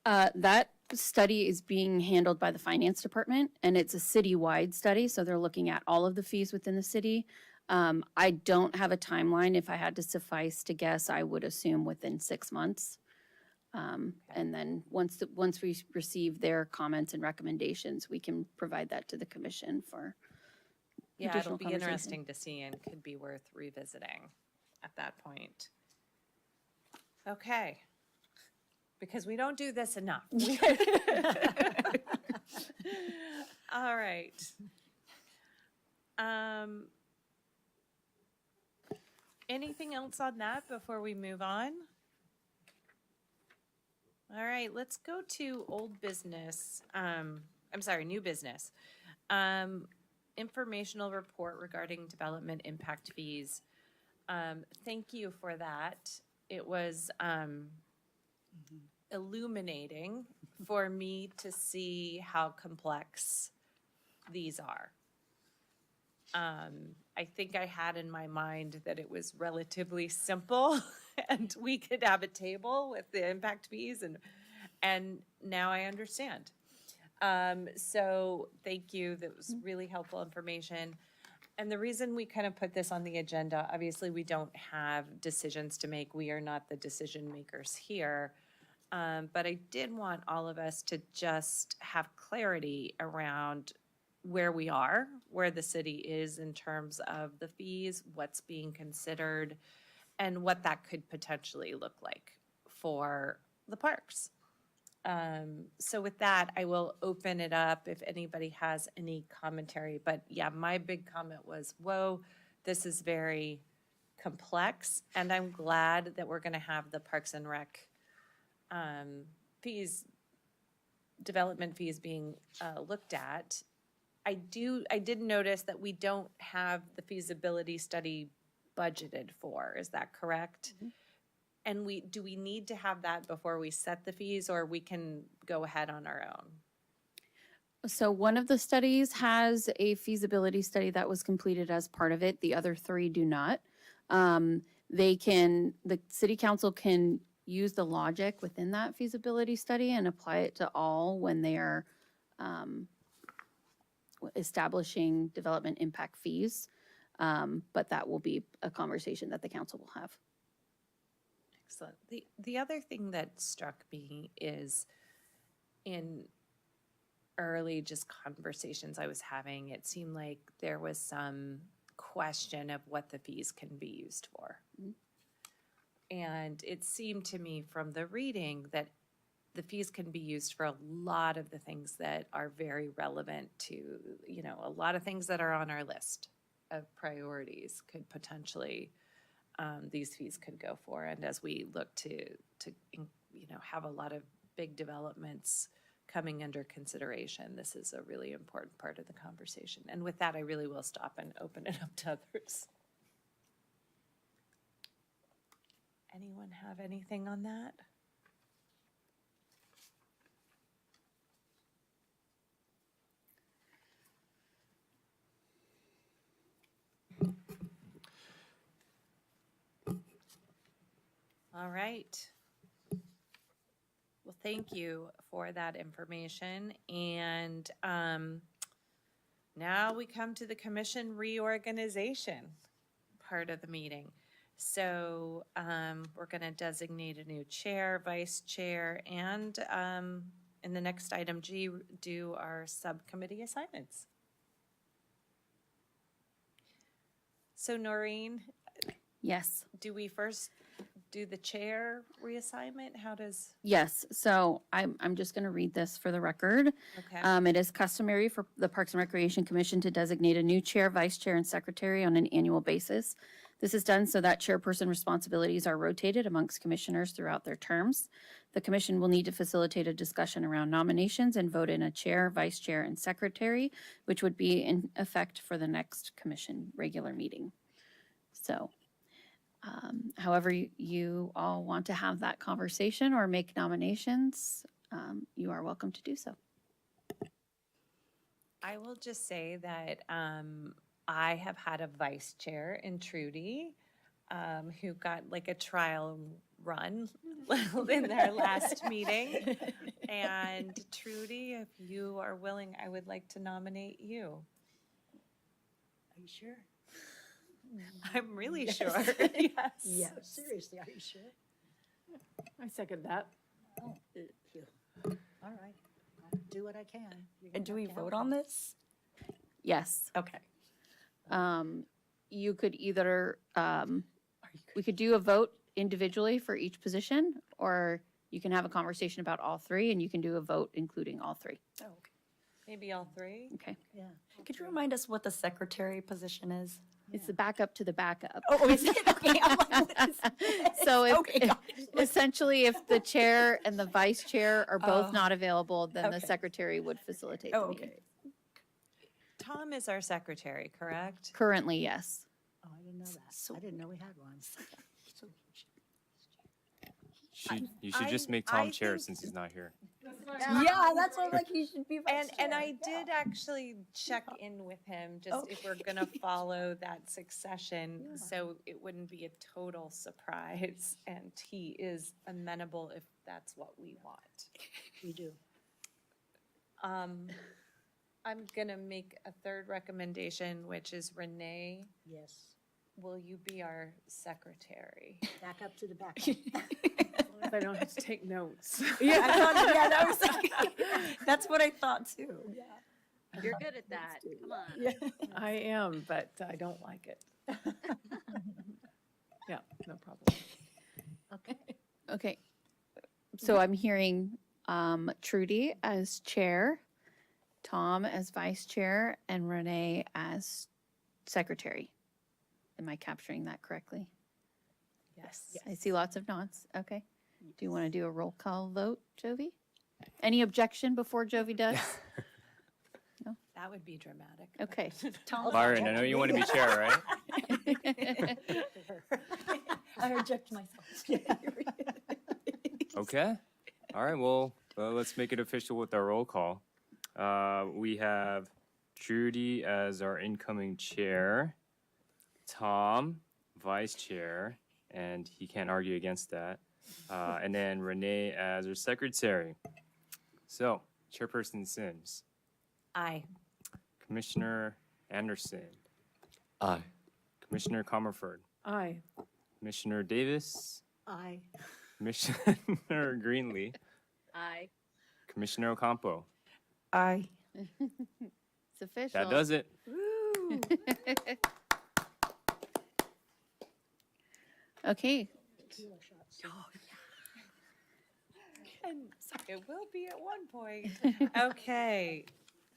That study is being handled by the finance department, and it's a citywide study, so they're looking at all of the fees within the city. I don't have a timeline. If I had to suffice to guess, I would assume within 6 months. And then once we receive their comments and recommendations, we can provide that to the commission for Yeah, it'll be conversation. interesting to see and could be worth revisiting at that point. Okay. Because we don't do this enough. All right. Anything else on that before we move on? All right, let's go to old business. New business. Informational report regarding development impact fees. Thank you for that. It was illuminating for me to see how complex these are. I think I had in my mind that it was relatively simple and we could have a table with the impact fees, and now I understand. So thank you. That was really helpful information. And the reason we kind of put this on the agenda, obviously we don't have decisions to make. We are not the decision makers here. But I did want all of us to just have clarity around where we are, where the city is in terms of the fees, what's being considered, and what that could potentially look like for the parks. So with that, I will open it up if anybody has any commentary. But yeah, my big comment was, whoa, this is very complex. And I'm glad that we're going to have the Parks and Rec fees, development fees being looked at. I did notice that we don't have the feasibility study budgeted for. Is that correct? Mm-hmm. And do we need to have that before we set the fees, or we can go ahead on our own? So one of the studies has a feasibility study that was completed as part of it. The other 3 do not. The city council can use the logic within that feasibility study and apply it to all when they are establishing development impact fees. But that will be a conversation that the council will have. Excellent. The other thing that struck me is in early just conversations I was having, it seemed like there was some question of what the fees can be used for. And it seemed to me from the reading that the fees can be used for a lot of the things that are very relevant to, you know, a lot of things that are on our list of priorities could potentially, these fees could go for. And as we look to, you know, have a lot of big developments coming under consideration, this is a really important part of the conversation. And with that, I really will stop and open it up to others. Anyone have anything on that? All right. Well, thank you for that information. And now we come to the commission reorganization part of the meeting. So we're going to designate a new chair, vice chair, and in the next item G, do our subcommittee assignments. So Noreen, Yes. do we first do the chair reassignment? How does? Yes, so I'm just going to read this for the record. Okay. It is customary for the Parks and Recreation Commission to designate a new chair, vice chair, and secretary on an annual basis. This is done so that chairperson responsibilities are rotated amongst commissioners throughout their terms. The commission will need to facilitate a discussion around nominations and vote in a chair, vice chair, and secretary, which would be in effect for the next commission regular meeting. So, however you all want to have that conversation or make nominations, you are welcome to do so. I will just say that I have had a vice chair in Trudy who got like a trial run in their last meeting. And Trudy, if you are willing, I would like to nominate you. Are you sure? I'm really Yes. sure. Yes. Yeah, seriously, are you sure? I second that. Oh, thank you. All right, I'll do what I can. You're And gonna do have we to help vote me. on this? Yes. Okay. You could either, we could do a vote individually for each position, or you can have a conversation about all three, and you can do a vote including all three. Oh, okay. Maybe all three? Okay. Yeah. Could you remind us what the secretary position is? It's the backup to the backup. Oh, is it? Okay. I'm like, what is this? So if, Okay, got it. essentially, if the chair and the vice chair are both Oh. not available, then the Okay. secretary would facilitate Oh, the meeting. okay. Tom is our secretary, correct? Currently, yes. Oh, I didn't know that. So- I didn't know we had one. You should just make I Tom chair think- since he's not here. Yeah, that's what I'm like, he should be vice And chair. I did actually check in with him, just if we're gonna follow that succession, so it wouldn't be a total surprise. And he is amenable if that's what we want. You do. I'm gonna make a third recommendation, which is Renee, Yes. will you be our secretary? Back up to the back. I don't have to take notes. Yeah, I thought, yeah, that was like, that's what I thought too. Yeah. You're good at that. Come on. Yeah. I am, but I don't like it. Yeah, no problem. Okay. Okay. So I'm hearing Trudy as chair, Tom as vice chair, and Renee as secretary. Am I capturing that correctly? Yes. I see lots of nods. Okay. Do you want to do a roll call vote, Jovi? Any objection before Jovi does? That would be dramatic. Okay. Tom, Byron, I know you want to be chair, right? I reject myself. Okay. All right. Well, let's make it official with our roll call. We have Trudy as our incoming chair, Tom, vice chair, and he can't argue against that. And then Renee as our secretary. So, Chairperson Sims. Aye. Commissioner Anderson, Aye. Commissioner Comerford, Aye. Commissioner Davis, Aye. Commissioner Greenlee, Aye. Commissioner Ocampo. Aye. It's official. That does it. Okay, It will be at one point. Okay.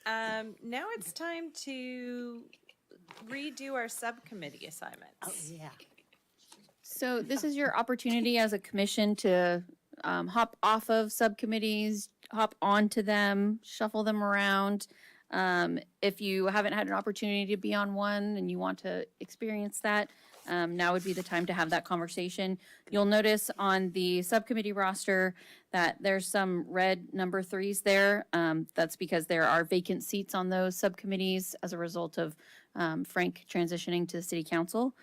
Now it's time to redo our subcommittee assignments. Oh, yeah. so this is your opportunity as a commission to hop off of subcommittees, hop onto them, shuffle them around. If you haven't had an opportunity to be on one and you want to experience that, now would be the time to have that conversation. You'll notice on the subcommittee roster that there's some red number 3s there. That's because there are vacant seats on those subcommittees as a result of Frank transitioning to the city council.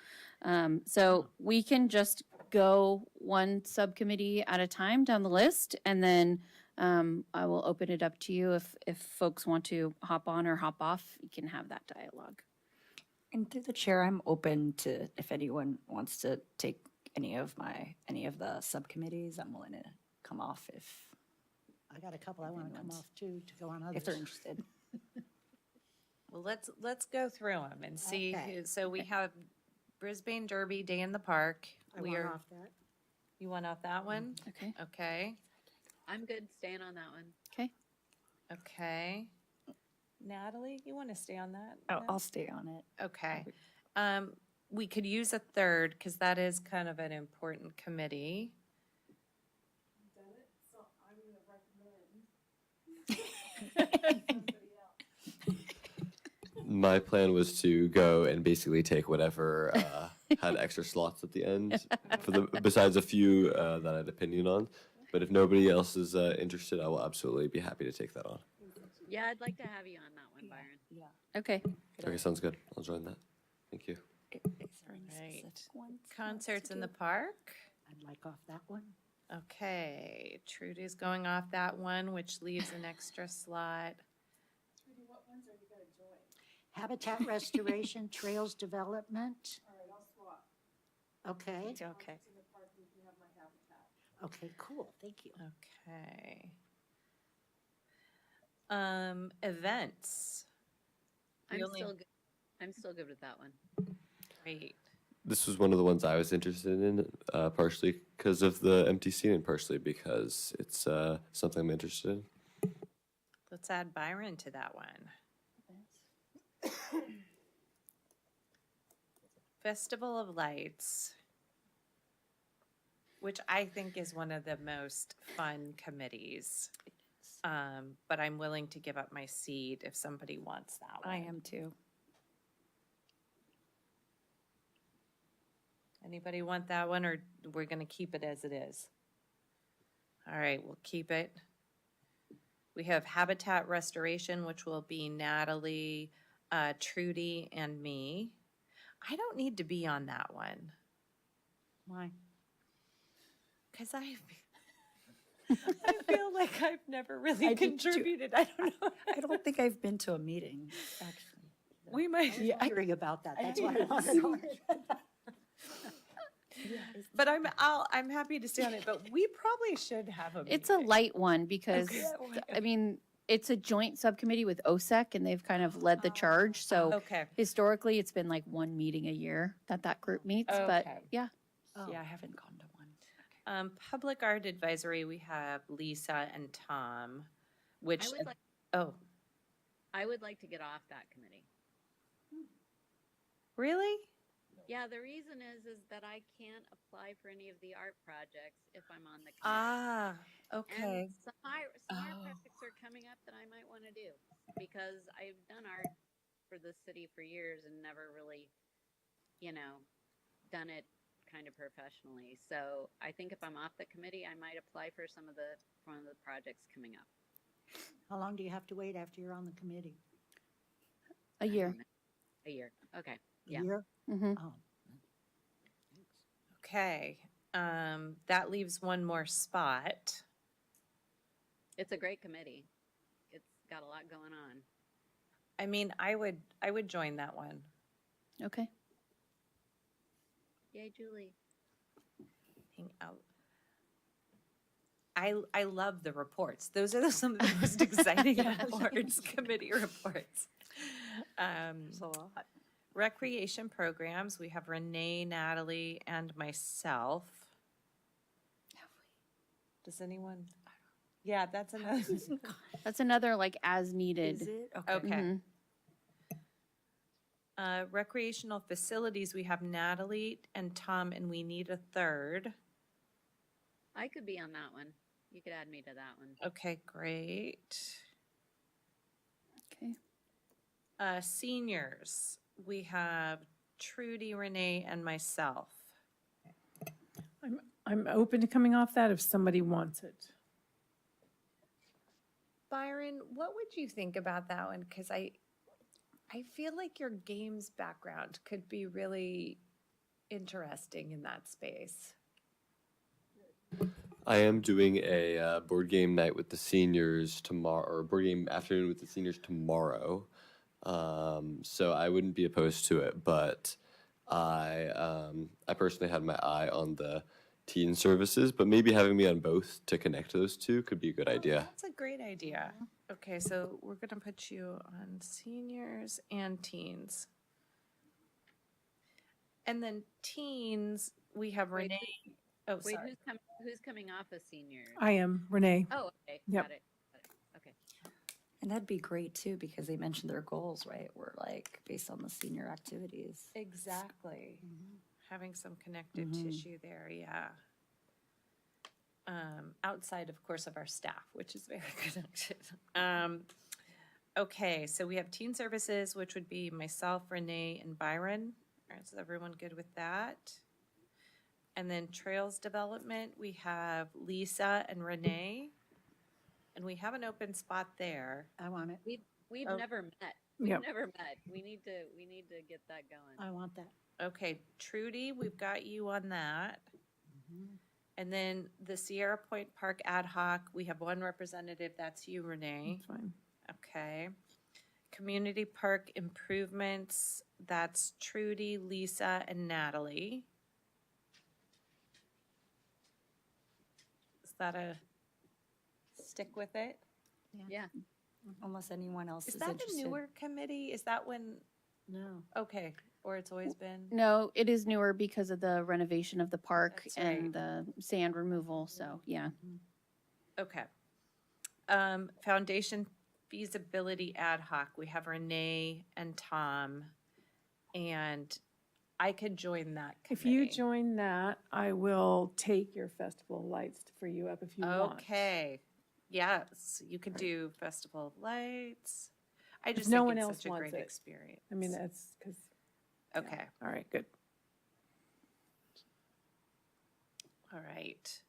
So we can just go one subcommittee at a time down the list, and then I will open it up to you if folks want to hop on or hop off. You can have that dialogue. And through the chair, I'm open to, if anyone wants to take any of the subcommittees, I'm willing to come off if I got a couple I want to come off too, to go on others. if they're interested. Well, let's go through them and see. Okay. So we have Brisbane Derby Day in the Park. I want off that. You want off that one? Okay. Okay. I'm good staying on that one. Okay. Okay. Natalie, you want to stay on that? I'll stay on it. Okay. We could use a third because that is kind of an important committee. My plan was to go and basically take whatever had extra slots at the end, besides a few that I had opinion on. But if nobody else is interested, I will absolutely be happy to take that on. Yeah, I'd like to have you on that one, Byron. Yeah. Okay. Okay, sounds good. I'll join that. Thank you. Is there any Right. specific ones he Concerts wants to in the do? park. I'd like off that one. Okay. Trudy's going off that one, which leaves an extra slot. Habitat restoration, trails development. Okay. Okay. Okay, cool. Thank you. Okay. Events. I'm We only- still good. I'm still good with that one. Great. This was one of the ones I was interested in, partially because of the empty scene and partially because it's something I'm interested in. Let's add Byron to that one. Festival of Lights, which I think is one of the most fun committees. But I'm willing to give up my seat if somebody wants that one. I am too. Anybody want that one, or we're gonna keep it as it is? All right, we'll keep it. We have Habitat Restoration, which will be Natalie, Trudy, and me. I don't need to be on that one, Why? because I feel like I've never really I did too. contributed. I don't know. I don't think I've been to a meeting, actually. We might, I was wondering about that. That's why I want to know. but I'm happy to stay on it, but we probably should have a meeting. It's a light one because, Okay. I mean, it's a joint subcommittee with OSEC and they've kind of led the charge. So Okay. historically, it's been like one meeting a year that group meets, but Okay. yeah. Yeah, I haven't gone to one. Public Art Advisory, we have Lisa and Tom, which, I would like to get off that committee. really? Yeah, the reason is that I can't apply for any of the art projects if I'm on the committee. Ah, okay. And some art projects are coming up that I might want to do because I've done art for the city for years and never really, done it kind of professionally. So I think if I'm off the committee, I might apply for one of the projects coming up. How long do you have to wait after you're on the committee? A year. A year. Okay. A Yeah. year? Mm-hmm. Oh, Okay, that leaves one more spot. It's a great committee. It's got a lot going on. I mean, I would join that one. Okay. Yay, Julie. Hang out. I love the reports. Those are some of the most exciting reports, committee reports. Recreation programs, we have Renee, Natalie, and myself. Does anyone? Yeah, that's another. That's another like as needed. Is it? Okay. Mhm. Recreational facilities, we have Natalie and Tom, and we need a third. I could be on that one. You could add me to that one. Okay, great. Okay. Seniors, we have Trudy, Renee, and myself. I'm open to coming off that if somebody wants it. Byron, what would you think about that one? Because I feel like your games background could be really interesting in that space. I am doing a board game night with the seniors tomorrow, or board game afternoon with the seniors tomorrow. So I wouldn't be opposed to it, but I personally had my eye on the teen services, but maybe having me on both to connect those two could be a good idea. That's a great idea. Okay, so we're going to put you on seniors and teens. And then teens, we have Wait, Renee. Oh, Wait, sorry. who's coming off as seniors? I am, Renee. Oh, okay. Yep. Got it. Okay. And that'd be great too, because they mentioned their goals, right? Were like based on the senior activities. Exactly. Having some connective tissue there, yeah. Outside, of course, of our staff, which is very connected. Okay, so we have teen services, which would be myself, Renee, and Byron. All right, is everyone good with that? And then trails development, we have Lisa and Renee. And we have an open spot there. I want it. We've Oh. never met. We've Yep. never met. We need to get that going. I want that. Okay, Trudy, we've got you on that. And then the Sierra Point Park Ad Hoc, we have one representative, that's you, Renee. That's fine. Okay. Community Park Improvements, that's Trudy, Lisa, and Natalie. Is that a stick with it? Yeah. Unless anyone else Is is that the interested. newer committee? Is that when, No. okay, or it's always been? No, it is newer because of the renovation of the park That's and the sand removal. So yeah. Okay. Foundation Feasibility Ad Hoc, we have Renee and Tom, and I could join that If committee. you join that, I will take your Festival of Lights for you up if you want. Okay, yes, you could do Festival of Lights. I If just no think one it's else such a wants great it. experience. I mean, that's because, Okay, all right, good. all right.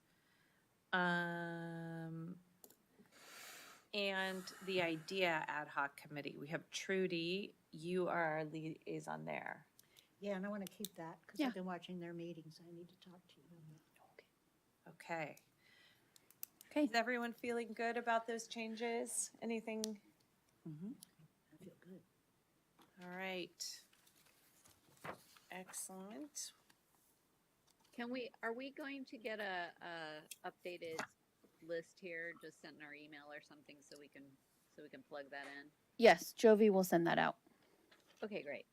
And the IDEA Ad Hoc Committee, we have Trudy, you are our liaison there. Yeah, and I want to keep that because Yeah. I've been watching their meetings. I need to talk to you. Okay. Okay. Is everyone feeling good about those changes? Anything? I feel good. All right. Excellent. Are we going to get a updated list here, just sent in our email or something so we can plug that in? Yes, Jovi will send that out. Okay, great.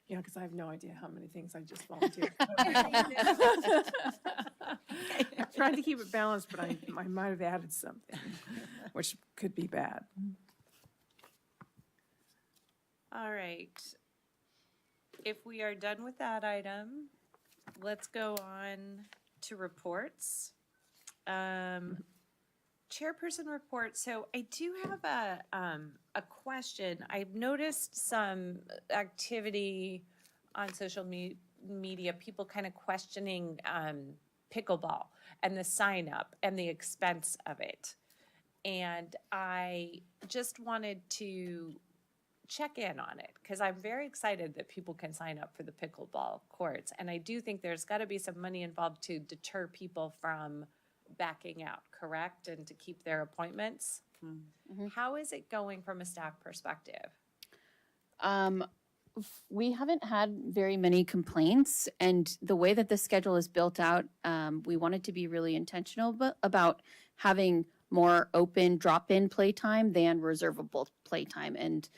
Yeah, because I have no idea how many things I just volunteered. I'm trying to keep it balanced, but I might have added something, which could be bad. All right. If we are done with that item, let's go on to reports. Chairperson report. So I do have a question. I've noticed some activity on social media, people kind of questioning pickleball and the sign up and the expense of it. And I just wanted to check in on it because I'm very excited that people can sign up for the pickleball courts. And I do think there's got to be some money involved to deter people from backing out, correct? And to keep their appointments. How is it going from a staff perspective? We haven't had very many complaints, and the way that the schedule is built out, we wanted to be really intentional about having more open drop-in playtime than reservable playtime. And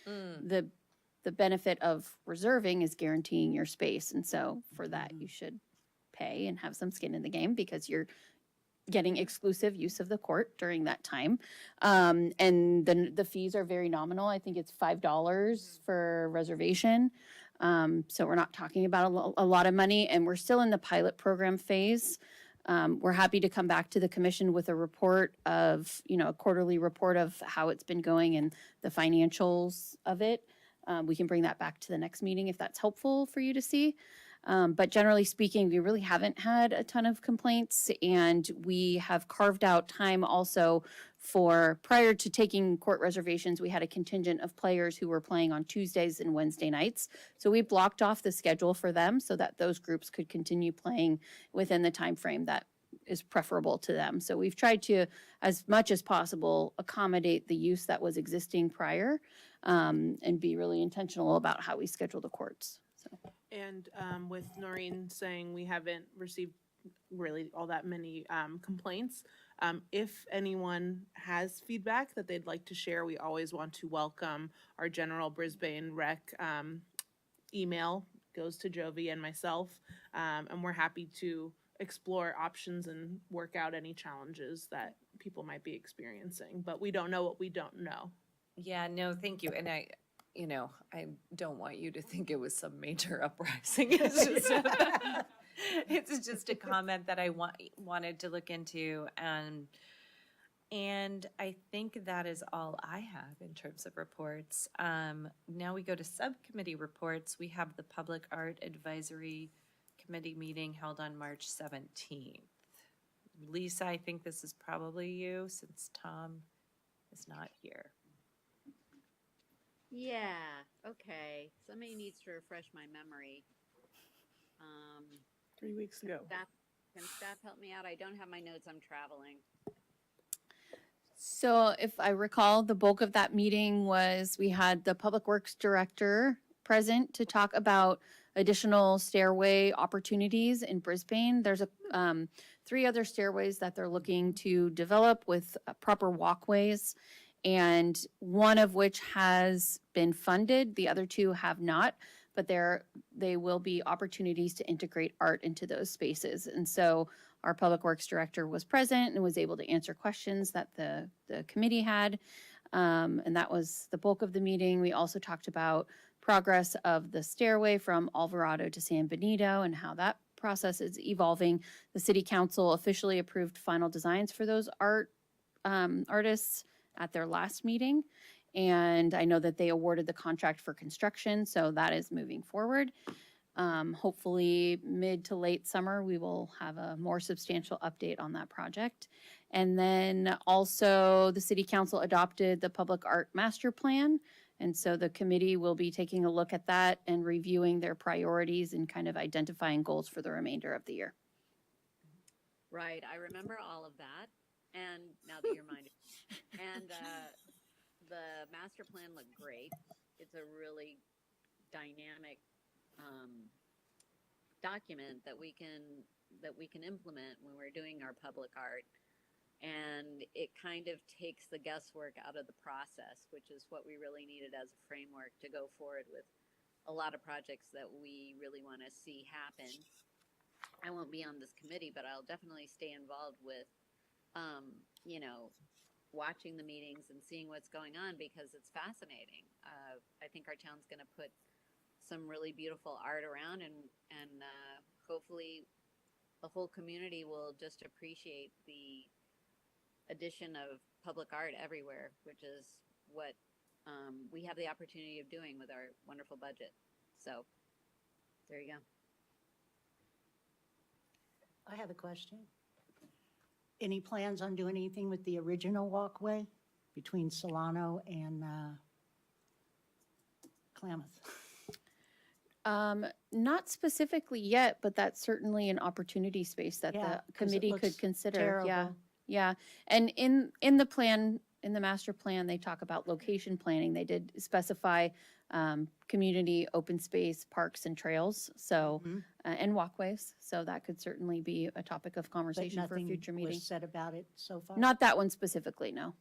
the benefit of reserving is guaranteeing your space. And so for that, you should pay and have some skin in the game because you're getting exclusive use of the court during that time. And then the fees are very nominal. I think it's $5 for reservation. So we're not talking about a lot of money, and we're still in the pilot program phase. We're happy to come back to the commission with a report of, a quarterly report of how it's been going and the financials of it. We can bring that back to the next meeting if that's helpful for you to see. But generally speaking, we really haven't had a ton of complaints, and we have carved out time also for, prior to taking court reservations, we had a contingent of players who were playing on Tuesdays and Wednesday nights. So we blocked off the schedule for them so that those groups could continue playing within the time frame that is preferable to them. So we've tried to, as much as possible, accommodate the use that was existing prior, and be really intentional about how we schedule the courts. So. And with Noreen saying we haven't received really all that many complaints, if anyone has feedback that they'd like to share, we always want to welcome our general Brisbane rec email. Goes to Jovi and myself, and we're happy to explore options and work out any challenges that people might be experiencing. But we don't know what we don't know. Yeah, no, thank you. And I don't want you to think it was some major uprising. It's just a comment that I wanted to look into, and I think that is all I have in terms of reports. Now we go to subcommittee reports. We have the Public Art Advisory Committee meeting held on March 17th. Lisa, I think this is probably you since Tom is not here. Yeah, okay. Somebody needs to refresh my memory. 3 weeks ago. Can staff help me out? I don't have my notes. I'm traveling. So if I recall, the bulk of that meeting was we had the Public Works Director present to talk about additional stairway opportunities in Brisbane. There's 3 other stairways that they're looking to develop with proper walkways, and one of which has been funded. The other 2 have not, but they will be opportunities to integrate art into those spaces. And so our Public Works Director was present and was able to answer questions that the committee had. And that was the bulk of the meeting. We also talked about progress of the stairway from Alvarado to San Benito and how that process is evolving. The City Council officially approved final designs for those artists at their last meeting. And I know that they awarded the contract for construction, so that is moving forward. Hopefully mid to late summer, we will have a more substantial update on that project. And then also the City Council adopted the Public Art Master Plan. And so the committee will be taking a look at that and reviewing their priorities and kind of identifying goals for the remainder of the year. Right, I remember all of that. And now that you're reminded, and the master plan looked great. It's a really dynamic document that we can implement when we're doing our public art, and it kind of takes the guesswork out of the process, which is what we really needed as a framework to go forward with a lot of projects that we really want to see happen. I won't be on this committee, but I'll definitely stay involved with watching the meetings and seeing what's going on because it's fascinating. I think our town's going to put some really beautiful art around, and hopefully the whole community will just appreciate the addition of public art everywhere, which is what we have the opportunity of doing with our wonderful budget. So there you go. I have a question. Any plans on doing anything with the original walkway between Solano and Klamath? Not specifically yet, but that's certainly an opportunity space that Yeah, the 'cause it committee could looks consider. terrible. Yeah. And in the plan, in the master plan, they talk about location planning. They did specify community, open space, parks and trails, so, Mhm. and walkways. So that could certainly be a topic of But conversation for a nothing future meeting. was said about it so far? Not that one specifically, no.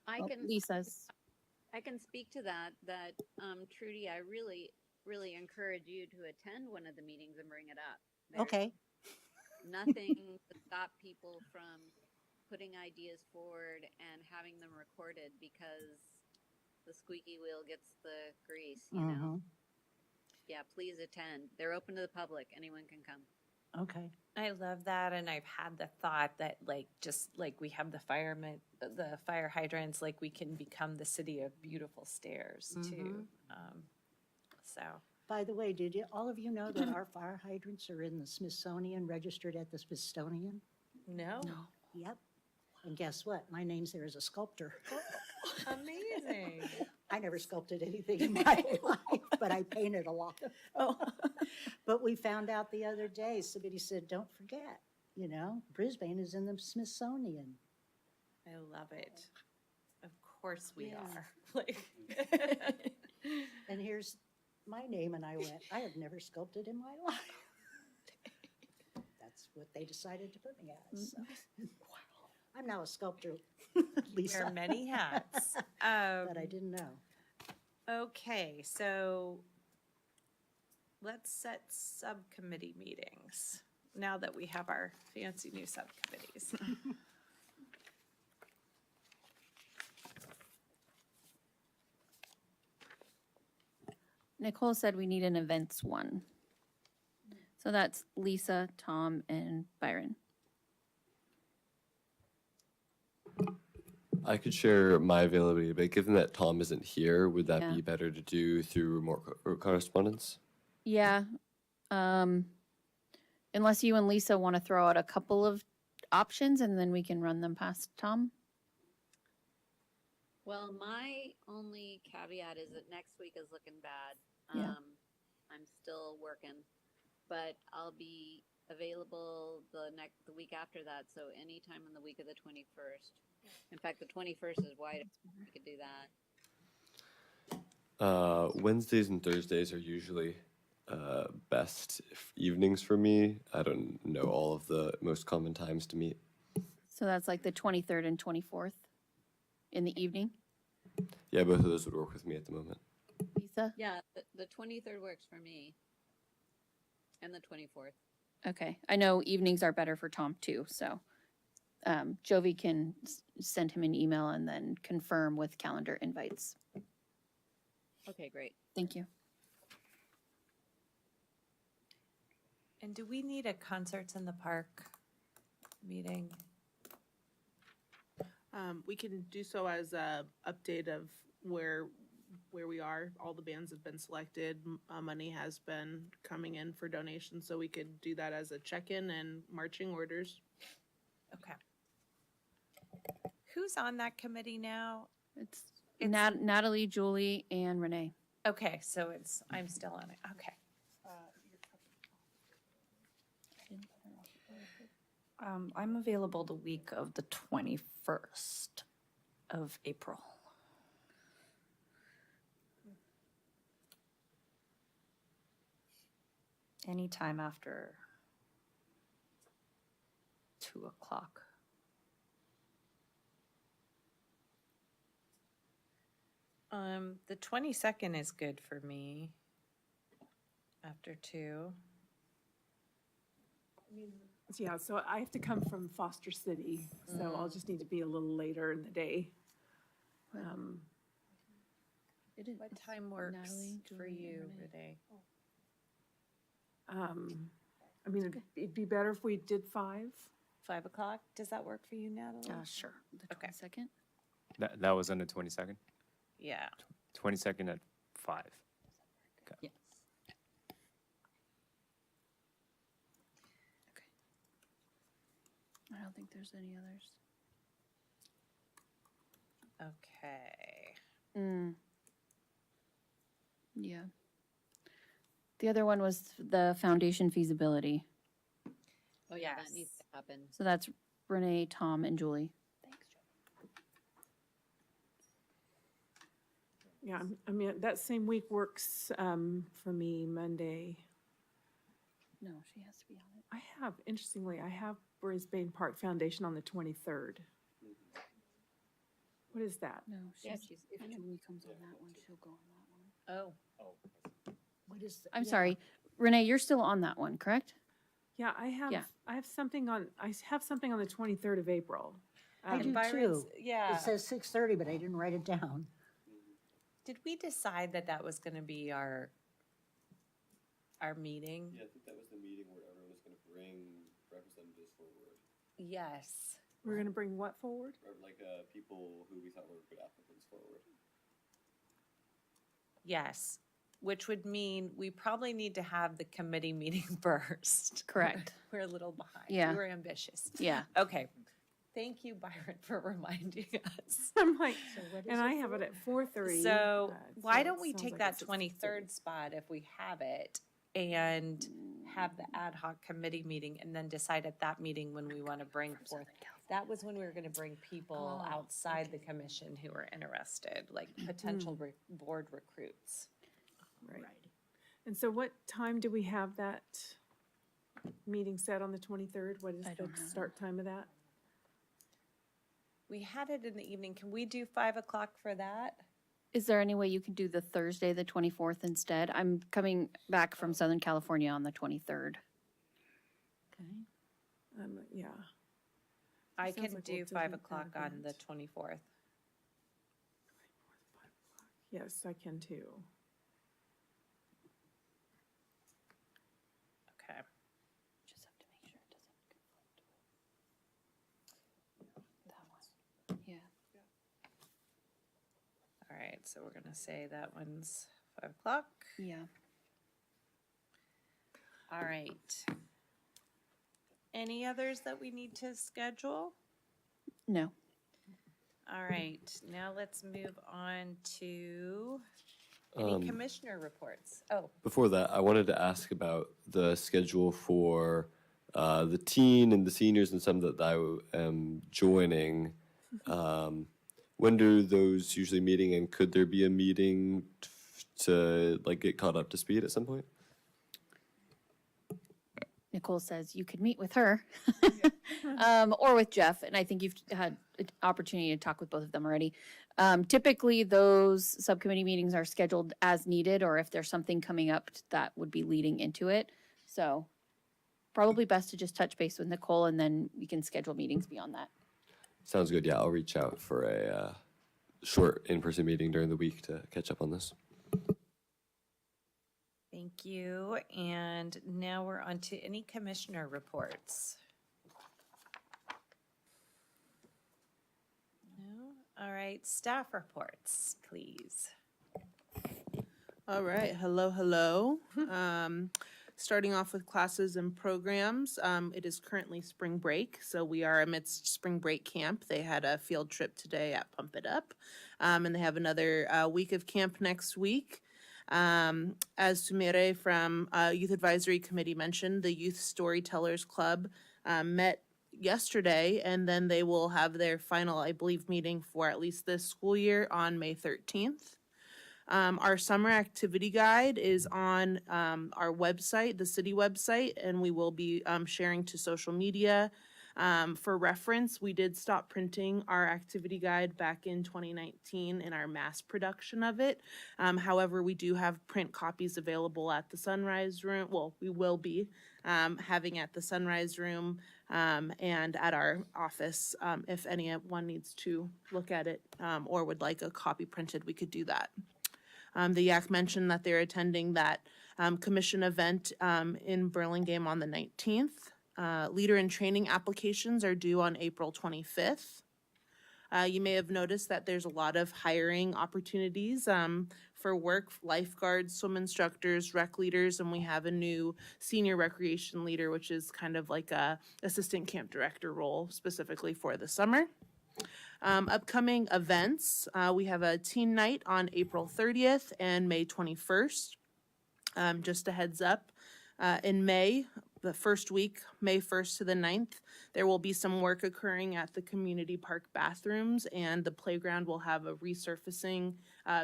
I Oh, can Lisa's. I can speak to that. Trudy, I really encourage you to attend one of the meetings and bring it up. There's Okay, nothing to stop people from putting ideas forward and having them recorded because the squeaky wheel gets the grease, you know? Yeah, please attend. They're open to the public. Anyone can come. okay. I love that, and I've had the thought that like, just like we have the fire hydrants, like we can become the city of beautiful stairs too. So, By the way, did all of you know that our fire hydrants are in the Smithsonian, registered at the Smithsonian? no, Yep. And guess what? My name's there as a sculptor. amazing. I never sculpted anything in my life, but I painted a lot. But we found out the other day, somebody said, don't forget, Brisbane is in the Smithsonian. I love it. Of course we Yeah. are. Like, And here's my name, and I went, I have never sculpted in my life. That's what they decided to put me as. So. I'm now a sculptor, Lisa. wear many hats. But I didn't know. Okay, so let's set subcommittee meetings now that we have our fancy new subcommittees. Nicole said we need an events one. So that's Lisa, Tom, and Byron. I could share my availability, but given that Tom isn't here, would that Yeah. be better to do through more correspondence? Yeah. Unless you and Lisa want to throw out a couple of options and then we can run them past Tom. Well, my only caveat is that next week is looking bad. Yeah. I'm still working, but I'll be available the week after that. So anytime in the week of the 21st. In fact, the 21st is wide open. We could do that. Wednesdays and Thursdays are usually best evenings for me. I don't know all of the most common times to meet. So that's like the 23rd and 24th in the evening. Yeah, both of those would work with me at the moment. Lisa? Yeah, the 23rd works for me. And the 24th. Okay. I know evenings are better for Tom too, so Jovi can send him an email and then confirm with calendar invites. Okay, great. Thank you. And do we need a concerts in the park meeting? We can do so as a update of where we are. All the bands have been selected. Money has been coming in for donations, so we could do that as a check-in and marching orders. Okay. Who's on that committee now? It's It's- Natalie, Julie, and Renee. Okay, so I'm still on it. Okay. I'm available the week of the 21st of April. Anytime after 2 o'clock. The 22nd is good for me. After 2. Yeah, so I have to come from Foster City, so I'll just need to be a little later in the day. What time works Natalie, for Julie, you, and Renee? I mean, it'd be better if we did 5. 5 o'clock? Does that work for you, Natalie? Sure. The Okay. 22nd? That was on the 22nd? Yeah. 22nd at 5. Yes. I don't think there's any others. Okay. Yeah. The other one was the foundation feasibility. Oh, yeah, Yes. that needs to happen. So that's Renee, Tom, and Julie. Yeah, I mean, that same week works for me, Monday. No, she has to be on it. Interestingly, I have Brisbane Park Foundation on the 23rd. What is that? No, Yeah, if Julie comes on that one, she'll go on that one. Oh, What is? I'm yeah. sorry, Renee, you're still on that one, correct? Yeah, Yeah. I have something on the 23rd of April. I do Byron's- too. yeah. It says 6:30, but I didn't write it down. Did we decide that that was gonna be our meeting? Yeah, I think that was the meeting where everyone was going to bring representatives forward, Yes. We're gonna bring what forward? or like people who we thought were good applicants forward. Yes, which would mean we probably need to have the committee meeting first. Correct. We're a little behind. Yeah. We were ambitious. Yeah. Okay. Thank you, Byron, for reminding us. I'm like, what is and I it have for? it at 4:30. So why don't it we sounds take like that it's at 23rd spot if we have it and have the ad hoc committee meeting and then decide at that meeting when we want to bring forth. That was when we were going to bring people outside the commission who were interested, like potential board recruits. Right. And so what time do we have that meeting set on the 23rd? What is the start time of that? We had it in the evening. Can we do 5 o'clock for that? Is there any way you can do the Thursday, the 24th instead? I'm coming back from Southern California on the 23rd. Yeah. I Sounds can like do we'll 5 delete o'clock that on the event. 24th. Yes, I can too. Okay. Just have to make sure it doesn't conflict with that one. Yeah. All right, so we're going to say that one's 5 o'clock. Yeah. All right. Any others that we need to schedule? No. All right, now let's move on to any commissioner reports. Oh, Before that, I wanted to ask about the schedule for the teen and the seniors and some that I am joining. When do those usually meeting, and could there be a meeting to like get caught up to speed at some point? Nicole says you could meet with her or with Jeff, and I think you've had an opportunity to talk with both of them already. Typically, those subcommittee meetings are scheduled as needed, or if there's something coming up that would be leading into it. So probably best to just touch base with Nicole, and then we can schedule meetings beyond that. Sounds good. Yeah, I'll reach out for a short in-person meeting during the week to catch up on this. thank you. And now we're on to any commissioner reports. No? All right, staff reports, please. All right, hello. Starting off with classes and programs, it is currently spring break, so we are amidst spring break camp. They had a field trip today at Pump It Up, and they have another week of camp next week. As Sumire from Youth Advisory Committee mentioned, the Youth Storytellers Club met yesterday, and then they will have their final, I believe, meeting for at least this school year on May 13th. Our summer activity guide is on our website, the city website, and we will be sharing to social media. For reference, we did stop printing our activity guide back in 2019 in our mass production of it. However, we do have print copies available at the Sunrise Room. Well, we will be having at the Sunrise Room and at our office. If anyone needs to look at it or would like a copy printed, we could do that. The YAC mentioned that they're attending that commission event in Burlingame on the 19th. Leader in training applications are due on April 25th. You may have noticed that there's a lot of hiring opportunities for work, lifeguards, swim instructors, rec leaders, and we have a new senior recreation leader, which is kind of like a assistant camp director role specifically for the summer. Upcoming events, we have a teen night on April 30th and May 21st. Just a heads up, in May, the first week, May 1st to the 9th, there will be some work occurring at the community park bathrooms, and the playground will have a resurfacing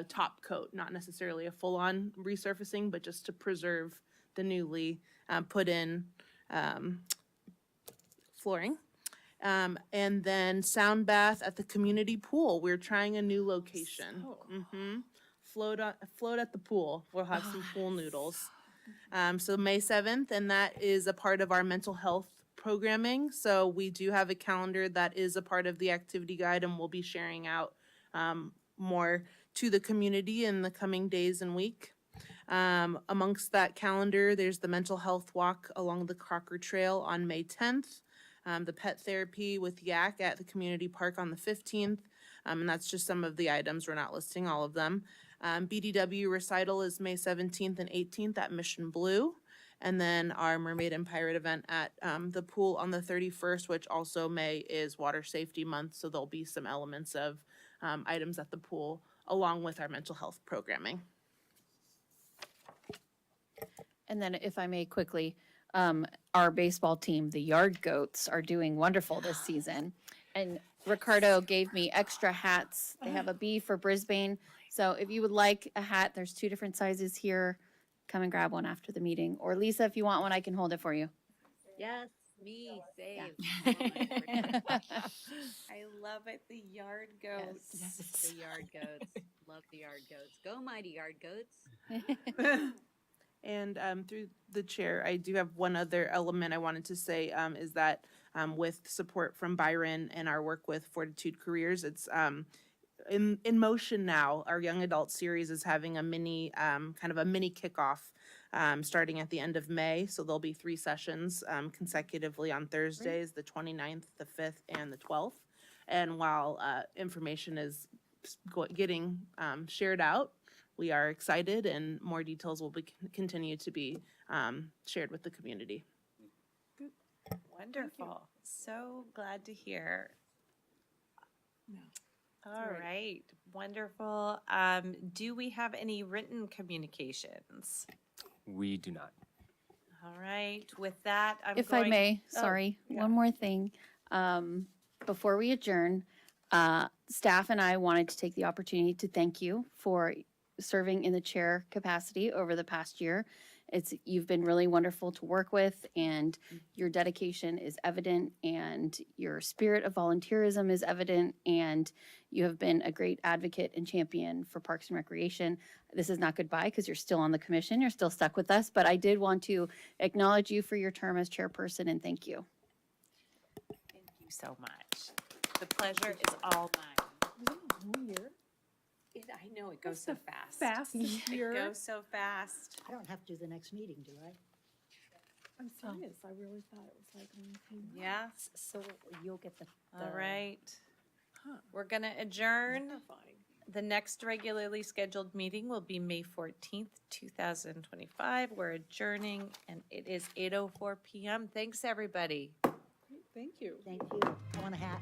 top coat, not necessarily a full-on resurfacing, but just to preserve the newly put in flooring. And then sound bath at the community pool. We're trying a new location. Float at the pool. We'll have some pool noodles. So May 7th, and that is a part of our mental health programming. So we do have a calendar that is a part of the activity guide, and we'll be sharing out more to the community in the coming days and week. Amongst that calendar, there's the mental health walk along the Crocker Trail on May 10th, the pet therapy with Yak at the community park on the 15th, and that's just some of the items. We're not listing all of them. BDW recital is May 17th and 18th at Mission Blue. And then our Mermaid and Pirate event at the pool on the 31st, which also May is Water Safety Month. So there'll be some elements of items at the pool along with our mental health programming. And then if I may quickly, our baseball team, the Yard Goats, are doing wonderful this season. And Ricardo gave me extra hats. They have a B for Brisbane. So if you would like a hat, there's 2 different sizes here. Come and grab one after the meeting. Or Lisa, if you want one, I can hold it for you. Yes, me, save. I love it, the Yard Goats. The Yard Goats. Love the Yard Goats. Go mighty Yard Goats. And through the chair, I do have one other element I wanted to say is that with support from Byron and our work with Fortitude Careers, it's in motion now. Our young adult series is having a mini kind of a mini kickoff starting at the end of May. So there'll be 3 sessions consecutively on Thursdays, the 29th, the 5th, and the 12th. And while information is getting shared out, we are excited, and more details will continue to be shared with the community. Wonderful. So glad to hear. All right, wonderful. Do we have any written communications? We do not. All right, with that, If I may, sorry, one more thing. Before we adjourn, staff and I wanted to take the opportunity to thank you for serving in the chair capacity over the past year. You've been really wonderful to work with, and your dedication is evident, and your spirit of volunteerism is evident, and you have been a great advocate and champion for Parks and Recreation. This is not goodbye because you're still on the commission, you're still stuck with us, but I did want to acknowledge you for your term as chairperson, and thank you. Thank you so much. The pleasure is all mine. I know, it goes so fast. Fastest year. It goes so fast. I don't have to do the next meeting, do I? I'm serious. I really thought it was like only a few months. Yeah, So you'll get the. all right. We're going to adjourn. The next regularly scheduled meeting will be May 14th, 2025. We're adjourning, and it is 8:04 p.m. Thanks, everybody. Thank you. Thank you. I want a hat.